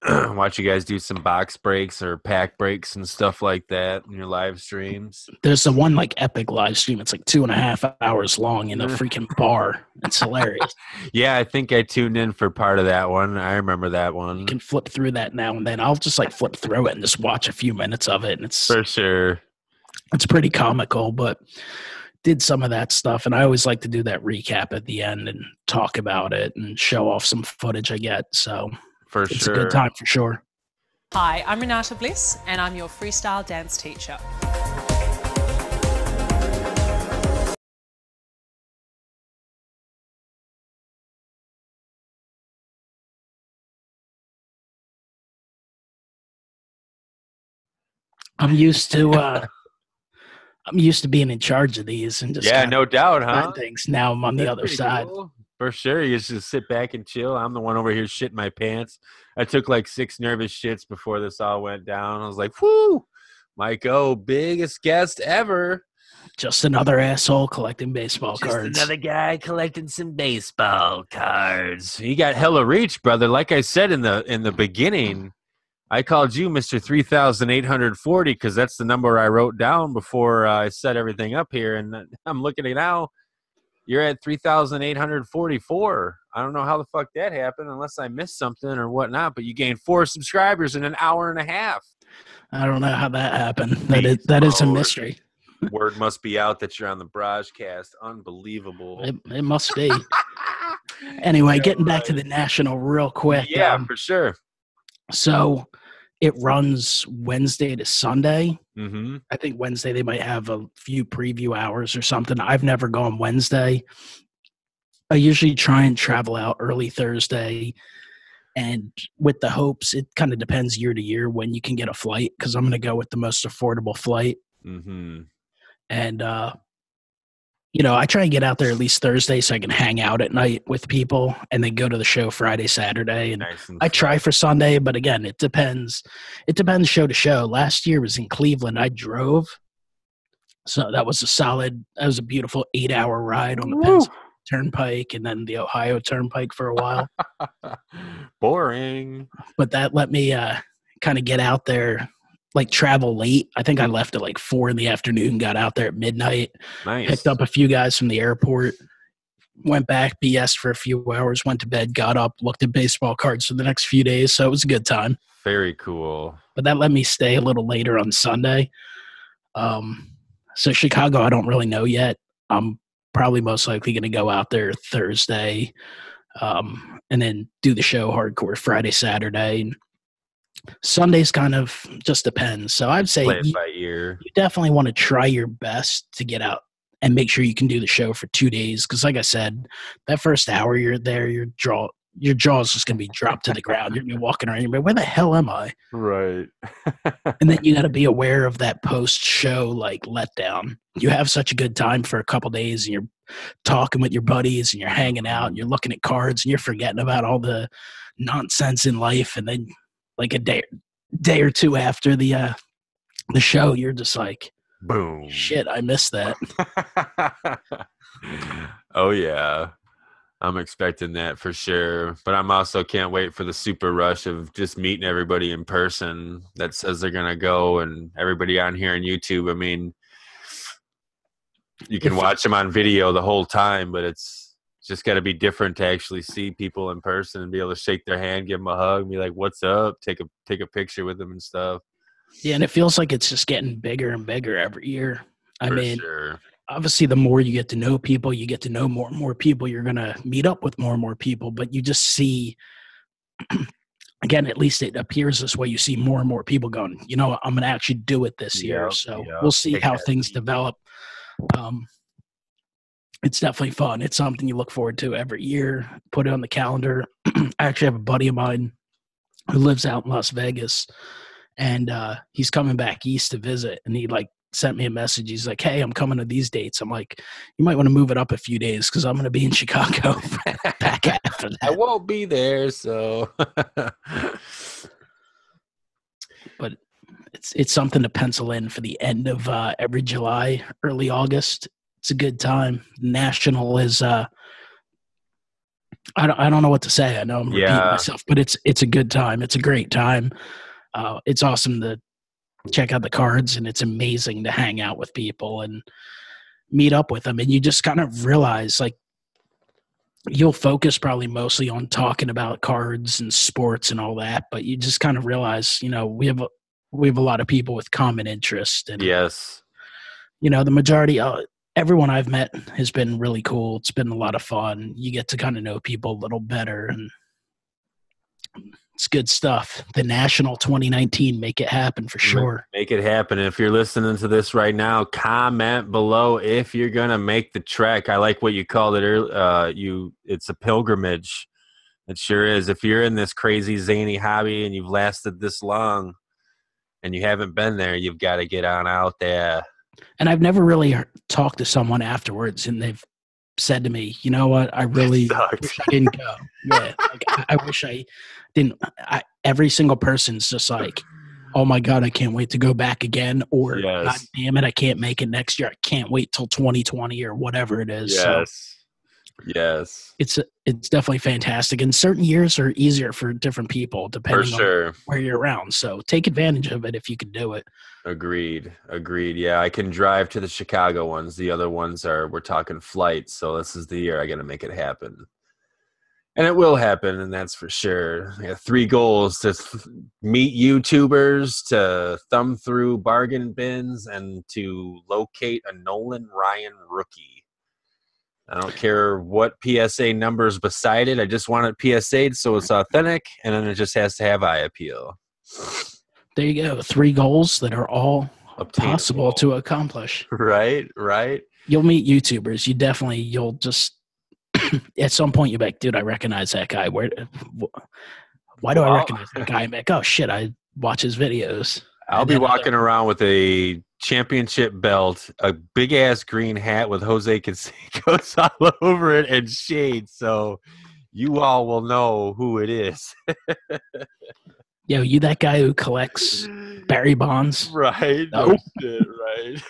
Watch you guys do some box breaks or pack breaks and stuff like that in your live streams. There's the one like epic live stream. It's like 2.5 hours long in a freaking bar. It's hilarious. Yeah, I think I tuned in for part of that one. I remember that one. You can flip through that now and then. I'll just like flip through it and just watch a few minutes of it. And it's for sure. It's pretty comical, but did some of that stuff. And I always like to do that recap at the end and talk about it and show off some footage I get. So it's a good time for sure. Hi, I'm Renata Bliss, and I'm your freestyle dance teacher. I'm used to being in charge of these and just no doubt, huh? Things. Now I'm on the other side. Cool. For sure. You just sit back and chill. I'm the one over here shitting my pants. I took like 6 nervous shits before this all went down. I was like, whoo, MikeO, biggest guest ever. Just another asshole collecting baseball cards. Just another guy collecting some baseball cards. You got hella reach, brother. Like I said in the beginning, I called you Mr. 3,840 because that's the number I wrote down before I set everything up here. And I'm looking at it now. You're at 3,844. I don't know how the fuck that happened unless I missed something or whatnot, but you gained 4 subscribers in an hour and a half. I don't know how that happened. That is a mystery. Word must be out that you're on the BrahjCast. Unbelievable. It must be. Anyway, getting back to the National real quick. Yeah, for sure. So it runs Wednesday to Sunday. Mm-hmm. I think Wednesday they might have a few preview hours or something. I've never gone Wednesday. I usually try and travel out early Thursday, and with the hopes, it kind of depends year to year when you can get a flight, because I'm going to go with the most affordable flight. Mm-hmm. And, I try and get out there at least Thursday so I can hang out at night with people and then go to the show Friday, Saturday. And I try for Sunday, but again, it depends. It depends show to show. Last year was in Cleveland. I drove. So that was a beautiful 8-hour ride on the Pennsylvania Turnpike and then the Ohio Turnpike for a while. Boring. But that let me kind of get out there, like travel late. I think I left at like 4 p.m, got out there at midnight. Nice. Picked up a few guys from the airport, went back, BS for a few hours, went to bed, got up, looked at baseball cards for the next few days. So it was a good time. Very cool. But that let me stay a little later on Sunday. So Chicago, I don't really know yet. I'm probably most likely going to go out there Thursday and then do the show hardcore Friday, Saturday. Sunday's kind of just depends. So I'd say play it by ear. You definitely want to try your best to get out and make sure you can do the show for 2 days. Because like I said, that first hour you're there, you're your jaw's just gonna be dropped to the ground. You're gonna be walking around. You're gonna be, where the hell am I? Right. And then you got to be aware of that post-show like letdown. You have such a good time for a couple days, and you're talking with your buddies, and you're hanging out, and you're looking at cards, and you're forgetting about all the nonsense in life. And then, like a day or two after the show, you're just like, boom, shit, I missed that. Oh yeah, I'm expecting that for sure. But I'm also can't wait for the super rush of just meeting everybody in person that says they're gonna go, and everybody on here on YouTube. I mean, you can watch them on video the whole time, but it's just got to be different to actually see people in person and be able to shake their hand, give them a hug, and be like, "What's up?" Take a picture with them and stuff. Yeah, and it feels like it's just getting bigger and bigger every year. I mean, sure. Obviously, the more you get to know people, you get to know more and more people. You're going to meet up with more and more people, but you just see, again, at least it appears this way. You see more and more people going, you know, I'm going to actually do it this year. So we'll see how things develop. It's definitely fun. It's something you look forward to every year. Put it on the calendar. I actually have a buddy of mine who lives out in Las Vegas, and he's coming back east to visit, and he like sent me a message. He's like, hey, I'm coming to these dates. I'm like, you might want to move it up a few days because I'm going to be in Chicago back after that. I won't be there, so. But it's something to pencil in for the end of every July, early August. It's a good time. National is I don't know what to say. I know I'm repeating myself, but it's a good time. It's a great time. It's awesome to check out the cards, and it's amazing to hang out with people and meet up with them. And you just kind of realize, like, you'll focus probably mostly on talking about cards and sports and all that, but you just kind of realize, you know, we have a lot of people with common interest. And yes, you know, the majority everyone I've met has been really cool. It's been a lot of fun. You get to kind of know people a little better, and it's good stuff. The National 2019, make it happen for sure. Make it happen. If you're listening to this right now, comment below if you're going to make the trek. I like what you called it earlier. It's a pilgrimage. It sure is. If you're in this crazy zany hobby and you've lasted this long and you haven't been there, you've got to get on out there. And I've never really talked to someone afterwards, and they've said to me, you know what, I really wish I didn't go. Yeah, like, I wish I didn't. Every single person's just like, oh my God, I can't wait to go back again. Or, God damn it, I can't make it next year. I can't wait till 2020 or whatever it is. Yes. It's definitely fantastic. And certain years are easier for different people depending on where you're around. So take advantage of it if you can do it. Agreed. Yeah, I can drive to the Chicago ones. The other ones we're talking flights. So this is the year I got to make it happen. And it will happen, and that's for sure. I got 3 goals: to meet YouTubers, to thumb through bargain bins, and to locate a Nolan Ryan rookie. I don't care what PSA number's beside it. I just want it PSA'd so it's authentic, and then it just has to have eye appeal. There you go. 3 goals that are all possible to accomplish. Right. You'll meet YouTubers. You'll just at some point you're like, dude, I recognize that guy. Why do I recognize that guy? I'm like, oh shit, I watch his videos. I'll be walking around with a championship belt, a big ass green hat with Jose Canseco's all over it, and shades. So you all will know who it is. Yo, you that guy who collects Barry Bonds? Right. No shit, right.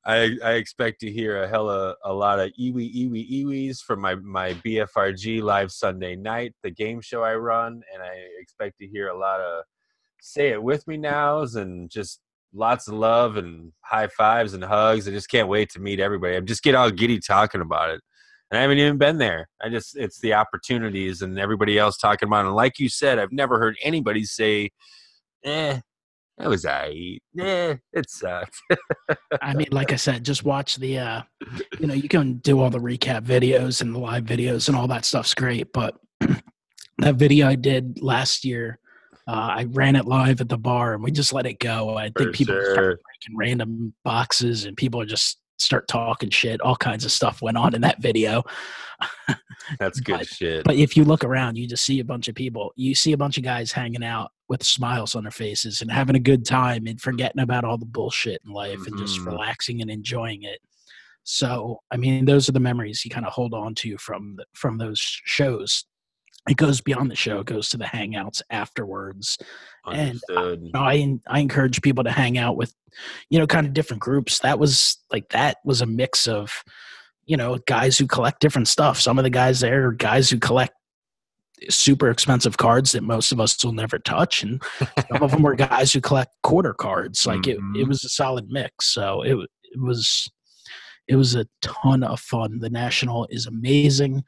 I expect to hear a lot of Eewees from my BFRG live Sunday night, the game show I run, and I expect to hear a lot of say it with me nows and just lots of love and high fives and hugs. I just can't wait to meet everybody. I just get all giddy talking about it. And I haven't even been there. It's the opportunities and everybody else talking about it. And like you said, I've never heard anybody say, that was aight. It sucked. I mean, like I said, just watch the, you can do all the recap videos and the live videos and all that stuff's great. But that video I did last year, I ran it live at the bar and we just let it go. I think people started breaking random boxes and people are just start talking shit. All kinds of stuff went on in that video. That's good shit. But if you look around, you just see a bunch of people. You see a bunch of guys hanging out with smiles on their faces and having a good time and forgetting about all the bullshit in life and just relaxing and enjoying it. So, I mean, those are the memories you kind of hold on to from those shows. It goes beyond the show. It goes to the hangouts afterwards. Understood. And I encourage people to hang out with, kind of different groups. That was a mix of, guys who collect different stuff. Some of the guys there are guys who collect super expensive cards that most of us will never touch. And some of them were guys who collect quarter cards. Like it was a solid mix. So it was a ton of fun. The National is amazing.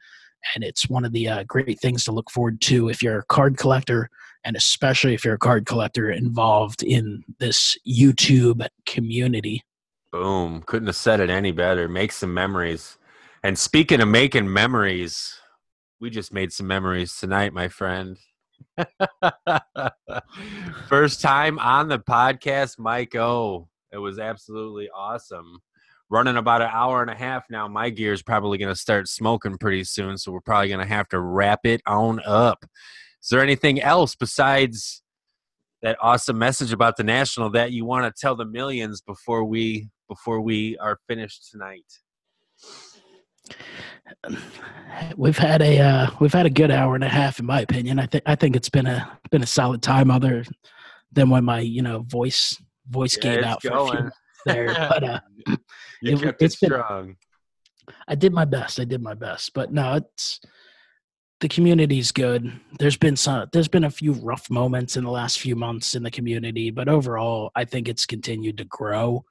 And it's one of the great things to look forward to if you're a card collector, and especially if you're a card collector involved in this YouTube community. Boom. Couldn't have said it any better. Make some memories. And speaking of making memories, we just made some memories tonight, my friend. First time on the podcast, MikeO. It was absolutely awesome. Running about an hour and a half now. My gear is probably going to start smoking pretty soon, so we're probably going to have to wrap it on up. Is there anything else besides that awesome message about the National that you want to tell the millions before we are finished tonight? We've had a good hour and a half, in my opinion. I think it's been a solid time, other than when my voice gave out for a few minutes there. But you kept it strong. I did my best, but no, the community's good. There's been a few rough moments in the last few months in the community, but overall, I think it's continued to grow.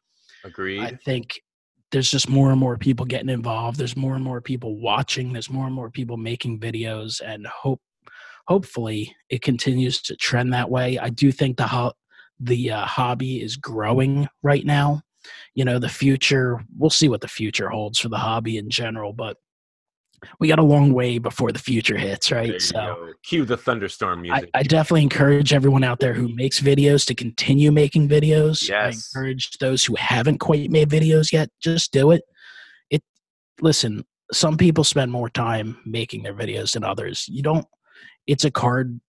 Agreed. I think there's just more and more people getting involved. There's more and more people watching. There's more and more people making videos, and hopefully it continues to trend that way. I do think the hobby is growing right now. The future, we'll see what the future holds for the hobby in general, but we got a long way before the future hits, right? So cue the thunderstorm music. I definitely encourage everyone out there who makes videos to continue making videos. Yes. I encourage those who haven't quite made videos yet, just do it. Listen, some people spend more time making their videos than others. It's a card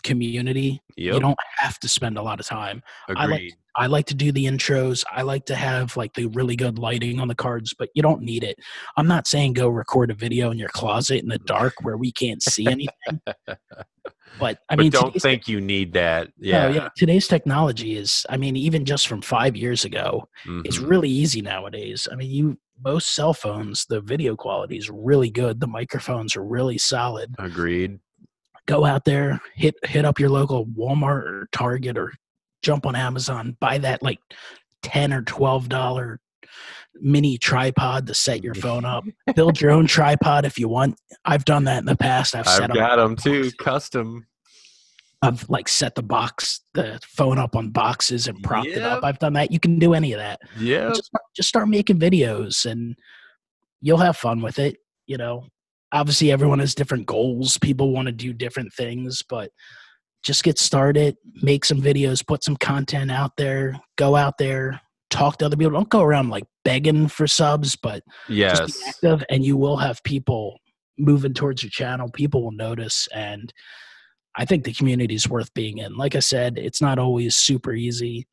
community. Yep. You don't have to spend a lot of time. Agreed. I like to do the intros. I like to have the really good lighting on the cards, but you don't need it. I'm not saying go record a video in your closet in the dark where we can't see anything. But don't think you need that. Yeah. No, yeah. Today's technology is, even just from 5 years ago, it's really easy nowadays. Most cell phones, the video quality is really good. The microphones are really solid. Agreed. Go out there, hit up your local Walmart or Target, or jump on Amazon, buy that $10 or $12 mini tripod to set your phone up. Build your own tripod if you want. I've done that in the past. I've got them too, custom. I've set the phone up on boxes and propped it up. I've done that. You can do any of that. Yeah. Just start making videos and you'll have fun with it. Obviously everyone has different goals. People want to do different things, but just get started, make some videos, put some content out there, go out there, talk to other people. Don't go around begging for subs, but just be active, and you will have people moving towards your channel. People will notice, and I think the community is worth being in. Like I said, it's not always super easy,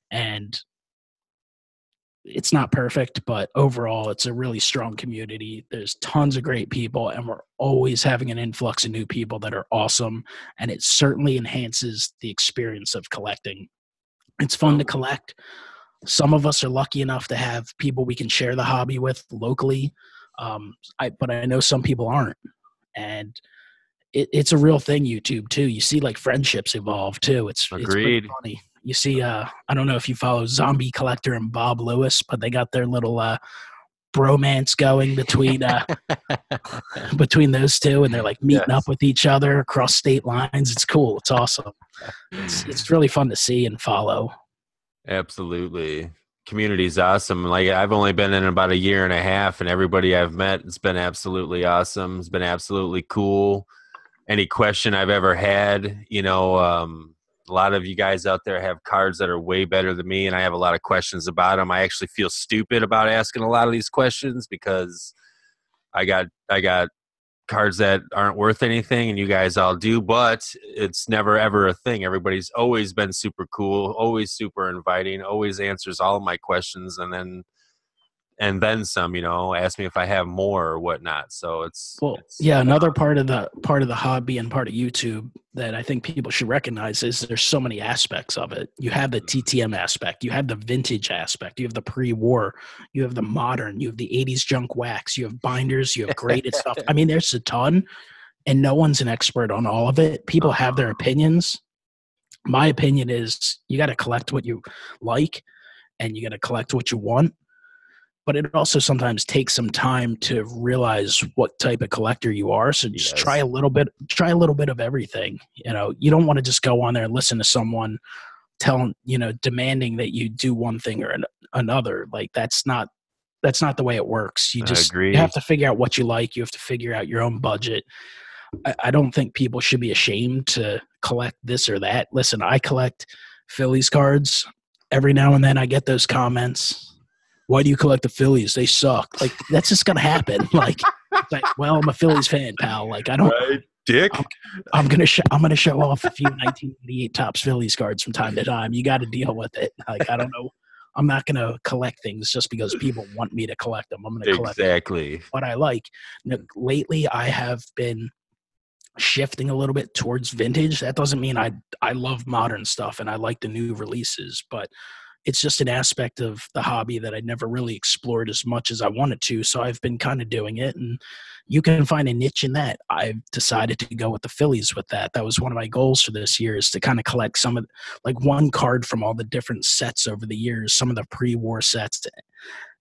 and it's not perfect, but overall it's a really strong community. There's tons of great people, and we're always having an influx of new people that are awesome, and it certainly enhances the experience of collecting. It's fun to collect. Some of us are lucky enough to have people we can share the hobby with locally, but I know some people aren't, and it's a real thing. YouTube too, you see friendships evolve too. It's pretty funny. You see, I don't know if you follow Zombie Collector and Bob Lewis, but they got their little bromance going between those two, and they're meeting up with each other across state lines. It's cool. It's awesome. It's really fun to see and follow. Absolutely. Community's awesome. I've only been in about a year and a half, and everybody I've met, it's been absolutely awesome. It's been absolutely cool. Any question I've ever had, A lot of you guys out there have cards that are way better than me, and I have a lot of questions about them. I actually feel stupid about asking a lot of these questions because I got cards that aren't worth anything, and you guys all do, but it's never ever a thing. Everybody's always been super cool, always super inviting, always answers all of my questions, and then some, ask me if I have more or whatnot. So it's another part of the hobby and part of YouTube that I think people should recognize is there's so many aspects of it. You have the TTM aspect, you have the vintage aspect, you have the pre-war, you have the modern, you have the 80s junk wax, you have binders, you have graded stuff. I mean, there's a ton, and no one's an expert on all of it. People have their opinions. My opinion is you got to collect what you like and you got to collect what you want. But it also sometimes takes some time to realize what type of collector you are. So just try a little bit of everything. You don't want to just go on there and listen to someone demanding that you do one thing or another. Like that's not the way it works. You have to figure out what you like. You have to figure out your own budget. I don't think people should be ashamed to collect this or that. Listen, I collect Phillies cards. Every now and then I get those comments. Why do you collect the Phillies? They suck. Like, that's just going to happen. Like, well, I'm a Phillies fan, pal. Like, I don't. Right, dick. I'm going to show off a few 1988 Topps Phillies cards from time to time. You got to deal with it. Like, I don't know. I'm not going to collect things just because people want me to collect them. I'm going to collect what I like. Lately, I have been shifting a little bit towards vintage. That doesn't mean I love modern stuff and I like the new releases, but it's just an aspect of the hobby that I never really explored as much as I wanted to. So I've been kind of doing it, and you can find a niche in that. I've decided to go with the Phillies with that. That was one of my goals for this year, is to kind of collect some of, like, one card from all the different sets over the years, some of the pre-war sets.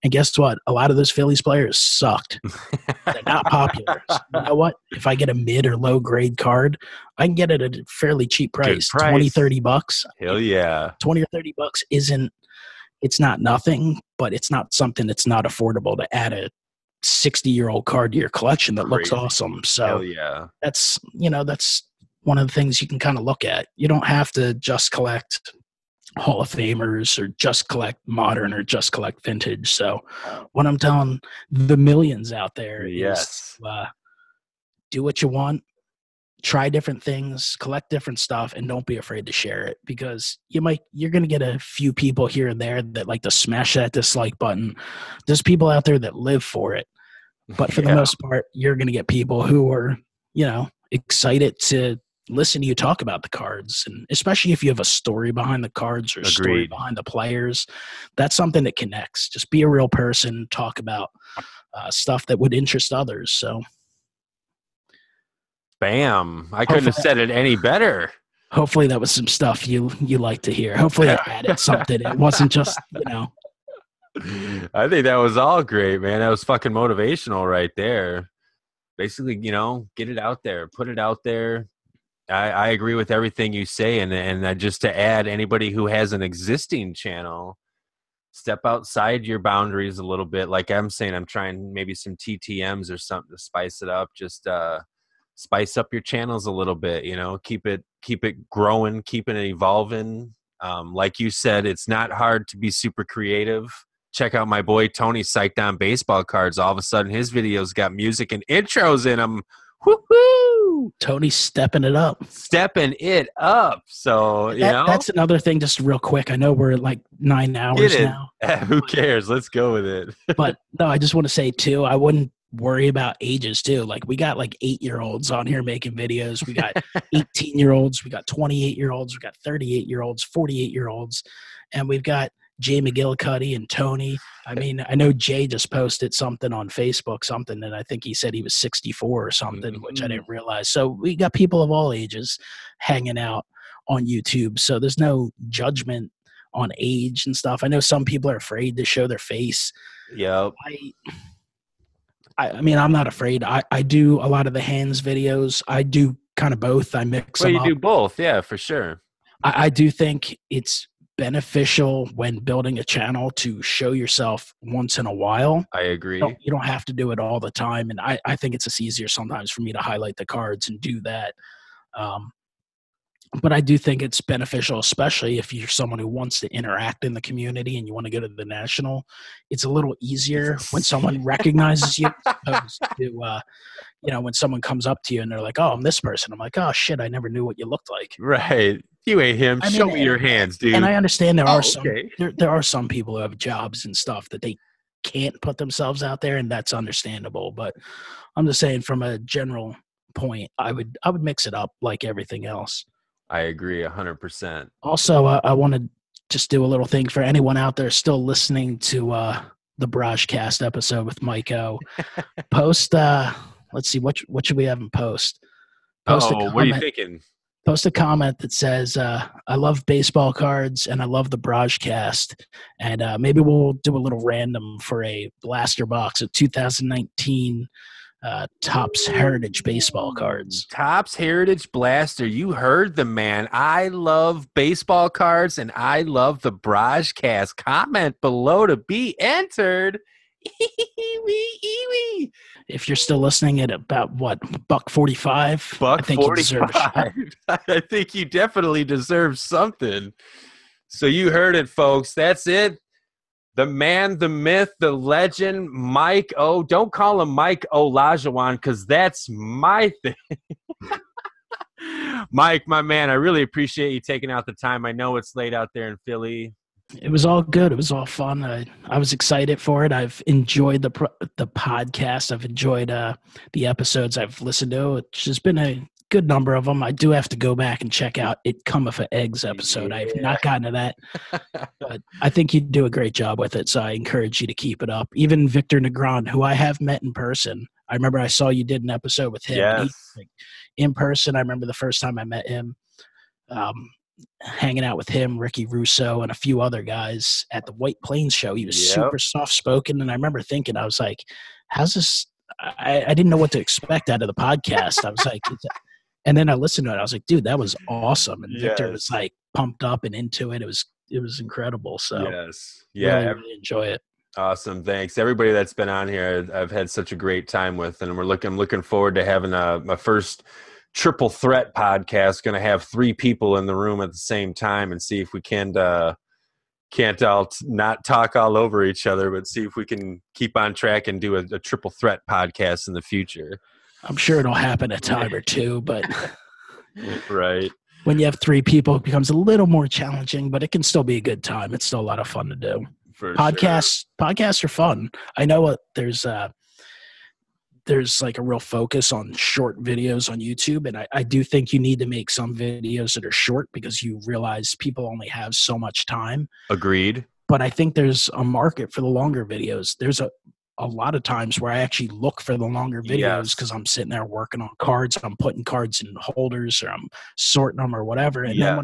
And guess what? A lot of those Phillies players sucked. They're not popular. So you know what? If I get a mid or low grade card, I can get it at a fairly cheap price. $20-$30. Hell yeah. 20 or $30 it's not nothing, but it's not something that's not affordable to add a 60-year-old card to your collection that looks awesome. So hell yeah. That's one of the things you can kind of look at. You don't have to just collect Hall of Famers or just collect modern or just collect vintage. So what I'm telling the millions out there is do what you want, try different things, collect different stuff, and don't be afraid to share it, because you're going to get a few people here and there that like to smash that dislike button. There's people out there that live for it. But for the most part, you're going to get people who are, excited to listen to you talk about the cards, and especially if you have a story behind the cards or a story behind the players, that's something that connects. Just be a real person, talk about stuff that would interest others. So, bam! I couldn't have said it any better. Hopefully, that was some stuff you like to hear. Hopefully, I added something. It wasn't just I think that was all great, man. That was fucking motivational right there. Basically, get it out there, put it out there. I agree with everything you say, and just to add, anybody who has an existing channel, step outside your boundaries a little bit. Like I'm saying, I'm trying maybe some TTMs or something to spice it up. Just spice up your channels a little bit. Keep it growing, keep it evolving. Like you said, it's not hard to be super creative. Check out my boy Tony Psyched On Baseball Cards. All of a sudden, his videos got music and intros in them. Woo-hoo! Tony's stepping it up. So, that's another thing, just real quick. I know we're at like 9 hours now. Who cares? Let's go with it. But no, I just want to say too, I wouldn't worry about ages too. Like, we got like 8-year-olds on here making videos. We got 18-year-olds. We got 28-year-olds. We got 38-year-olds, 48-year-olds. And we've got Jay McGillicuddy and Tony. I mean, I know Jay just posted something on Facebook, and I think he said he was 64 or something, which I didn't realize. So we got people of all ages hanging out on YouTube. So there's no judgment on age and stuff. I know some people are afraid to show their face. Yep. I mean, I'm not afraid. I do a lot of the hands videos. I do kind of both. I mix them up. Well, you do both. Yeah, for sure. I do think it's beneficial when building a channel to show yourself once in a while. I agree. You don't have to do it all the time. And I think it's just easier sometimes for me to highlight the cards and do that. But I do think it's beneficial, especially if you're someone who wants to interact in the community and you want to go to the national. It's a little easier when someone recognizes you, as opposed to when someone comes up to you and they're like, "Oh, I'm this person." I'm like, "Oh shit, I never knew what you looked like." Right. You ain't him. I Show mean, me your hands, dude. and I understand there Oh, are some okay. there are some people who have jobs and stuff that they can't put themselves out there, and that's understandable. But I'm just saying, from a general point, I would mix it up like everything else. I agree 100%. Also, I want to just do a little thing for anyone out there still listening to the BrahjCast episode with MikeO. Post, let's see, what should we have him post? Post a Oh, comment. what are you thinking? Post a comment that says, I love baseball cards and I love the BrahjCast. And maybe we'll do a little random for a blaster box of 2019 Topps Heritage baseball cards. Topps Heritage Blaster. You heard the man. I love baseball cards and I love the BrahjCast. Comment below to be entered. If you're still listening at about what, $1.45, I think you deserve a shot. I think you definitely deserve something. So you heard it, folks. That's it. The man, the myth, the legend, MikeO. Don't call him Mike Olajuwon because that's my thing. Mike, my man, I really appreciate you taking out the time. I know it's late out there in Philly. It was all good. It was all fun. I was excited for it. I've enjoyed the podcast. I've enjoyed the episodes I've listened to. It's just been a good number of them. I do have to go back and check out It Cometh for Eggs episode. Yeah. I have not gotten to that, but I think you do a great job with it. So I encourage you to keep it up. Even Victor Negron, who I have met in person. I remember I saw you did an episode with him. Yes. In person. I remember the first time I met him. Hanging out with him, Ricky Russo, and a few other guys at the White Plains show. He was super soft-spoken, and I remember thinking, I was like, how's this? I didn't know what to expect out of the podcast. I was like, and then I listened to it. I was like, dude, that was awesome. And Victor was like pumped up and into it. It was incredible. So really enjoy it. Awesome. Thanks. Everybody that's been on here, I've had such a great time with, and I'm looking forward to having my first triple threat podcast. Going to have 3 people in the room at the same time and see if we can't all not talk all over each other, but see if we can keep on track and do a triple threat podcast in the future. I'm sure it'll happen a time or two, but right. When you have 3 people, it becomes a little more challenging, but it can still be a good time. It's still a lot of fun to do. Podcasts are fun. I know there's like a real focus on short videos on YouTube. And I do think you need to make some videos that are short because you realize people only have so much time. Agreed. But I think there's a market for the longer videos. There's a lot of times where I actually look for the longer videos because I'm sitting there working on cards. I'm putting cards in holders or I'm sorting them or whatever. And then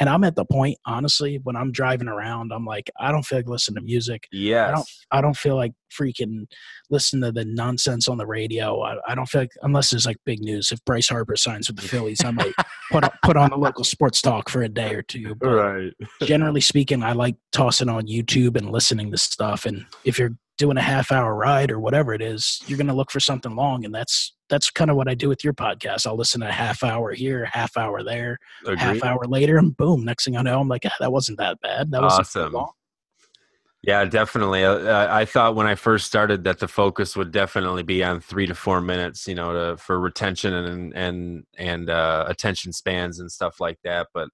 and I'm at the point, honestly, when I'm driving around, I'm like, I don't feel like listening to music. I don't feel like freaking listening to the nonsense on the radio. I don't feel like, unless there's like big news. If Bryce Harper signs with the Phillies, I might put on the local sports talk for a day or two. But generally speaking, I like tossing on YouTube and listening to stuff. And if you're doing a half-hour ride or whatever it is, you're going to look for something long. And that's kind of what I do with your podcast. I'll listen to a half hour here, half hour there, half hour later, and boom, next thing I know, I'm like, that wasn't that bad. That was awesome. Long. Yeah, definitely. I thought when I first started that the focus would definitely be on 3 to 4 minutes, for retention and attention spans and stuff like that. But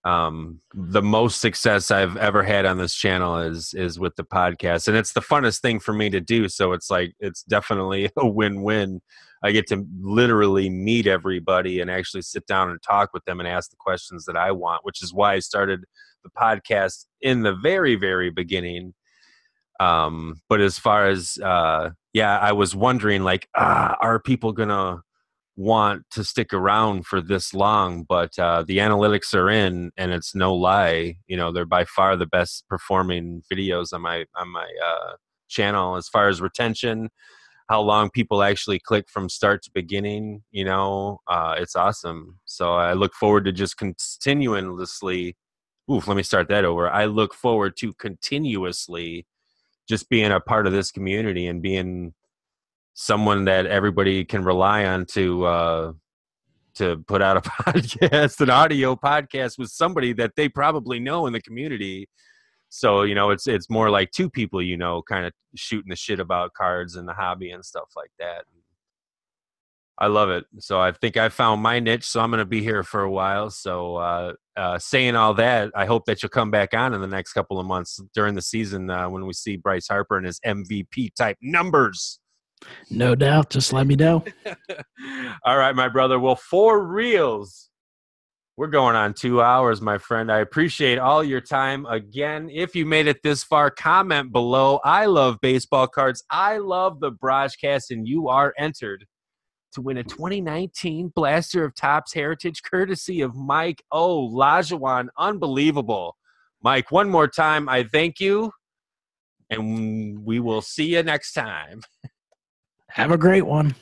the most success I've ever had on this channel is with the podcast, and it's the funnest thing for me to do. So it's like, it's definitely a win-win. I get to literally meet everybody and actually sit down and talk with them and ask the questions that I want, which is why I started the podcast in the very, very beginning. But as far as, I was wondering, like, are people going to want to stick around for this long? But the analytics are in, and it's no lie. They're by far the best performing videos on my channel as far as retention, how long people actually click from start to beginning. It's awesome. So I look forward to just continuously. Let me start that over. I look forward to continuously just being a part of this community and being someone that everybody can rely on to to put out a podcast, an audio podcast with somebody that they probably know in the community. So, you know, it's more like two people, you know, kind of shooting the shit about cards and the hobby and stuff like that. I love it. So I think I found my niche, so I'm going to be here for a while. So saying all that, I hope that you'll come back on in the next couple of months during the season when we see Bryce Harper and his MVP type numbers. No doubt. Just let me know. All right, my brother. Well, for reals, we're going on 2 hours, my friend. I appreciate all your time. Again, if you made it this far, comment below. I love baseball cards. I love the BrahjCast, and you are entered to win a 2019 Blaster of Topps Heritage courtesy of MikeO. Lajuan. Unbelievable. Mike, one more time, I thank you, and we will see you next time. Have a great one.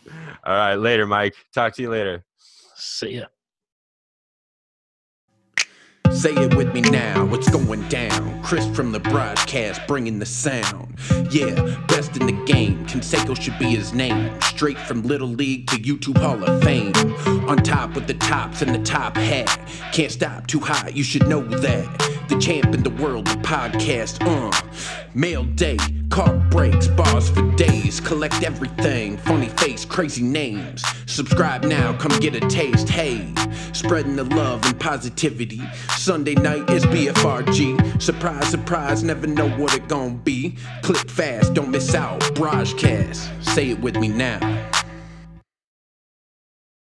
All right, later, Mike. Talk to you later. See ya. Say it with me now, what's going down? Chris from the BrahjCast bringing the sound. Yeah, best in the game, Canseco should be his name. Straight from Little League to YouTube Hall of Fame. On top with the tops and the top hat. Can't stop, too high, you should know that. The champ in the world of podcast, Mail day, car breaks, bars for days. Collect everything, funny face, crazy names. Subscribe now, come get a taste, hey. Spreading the love and positivity. Sunday night is BFRG. Surprise, surprise, never know what it gon' be. Click fast, don't miss out. BrahjCast, say it with me now.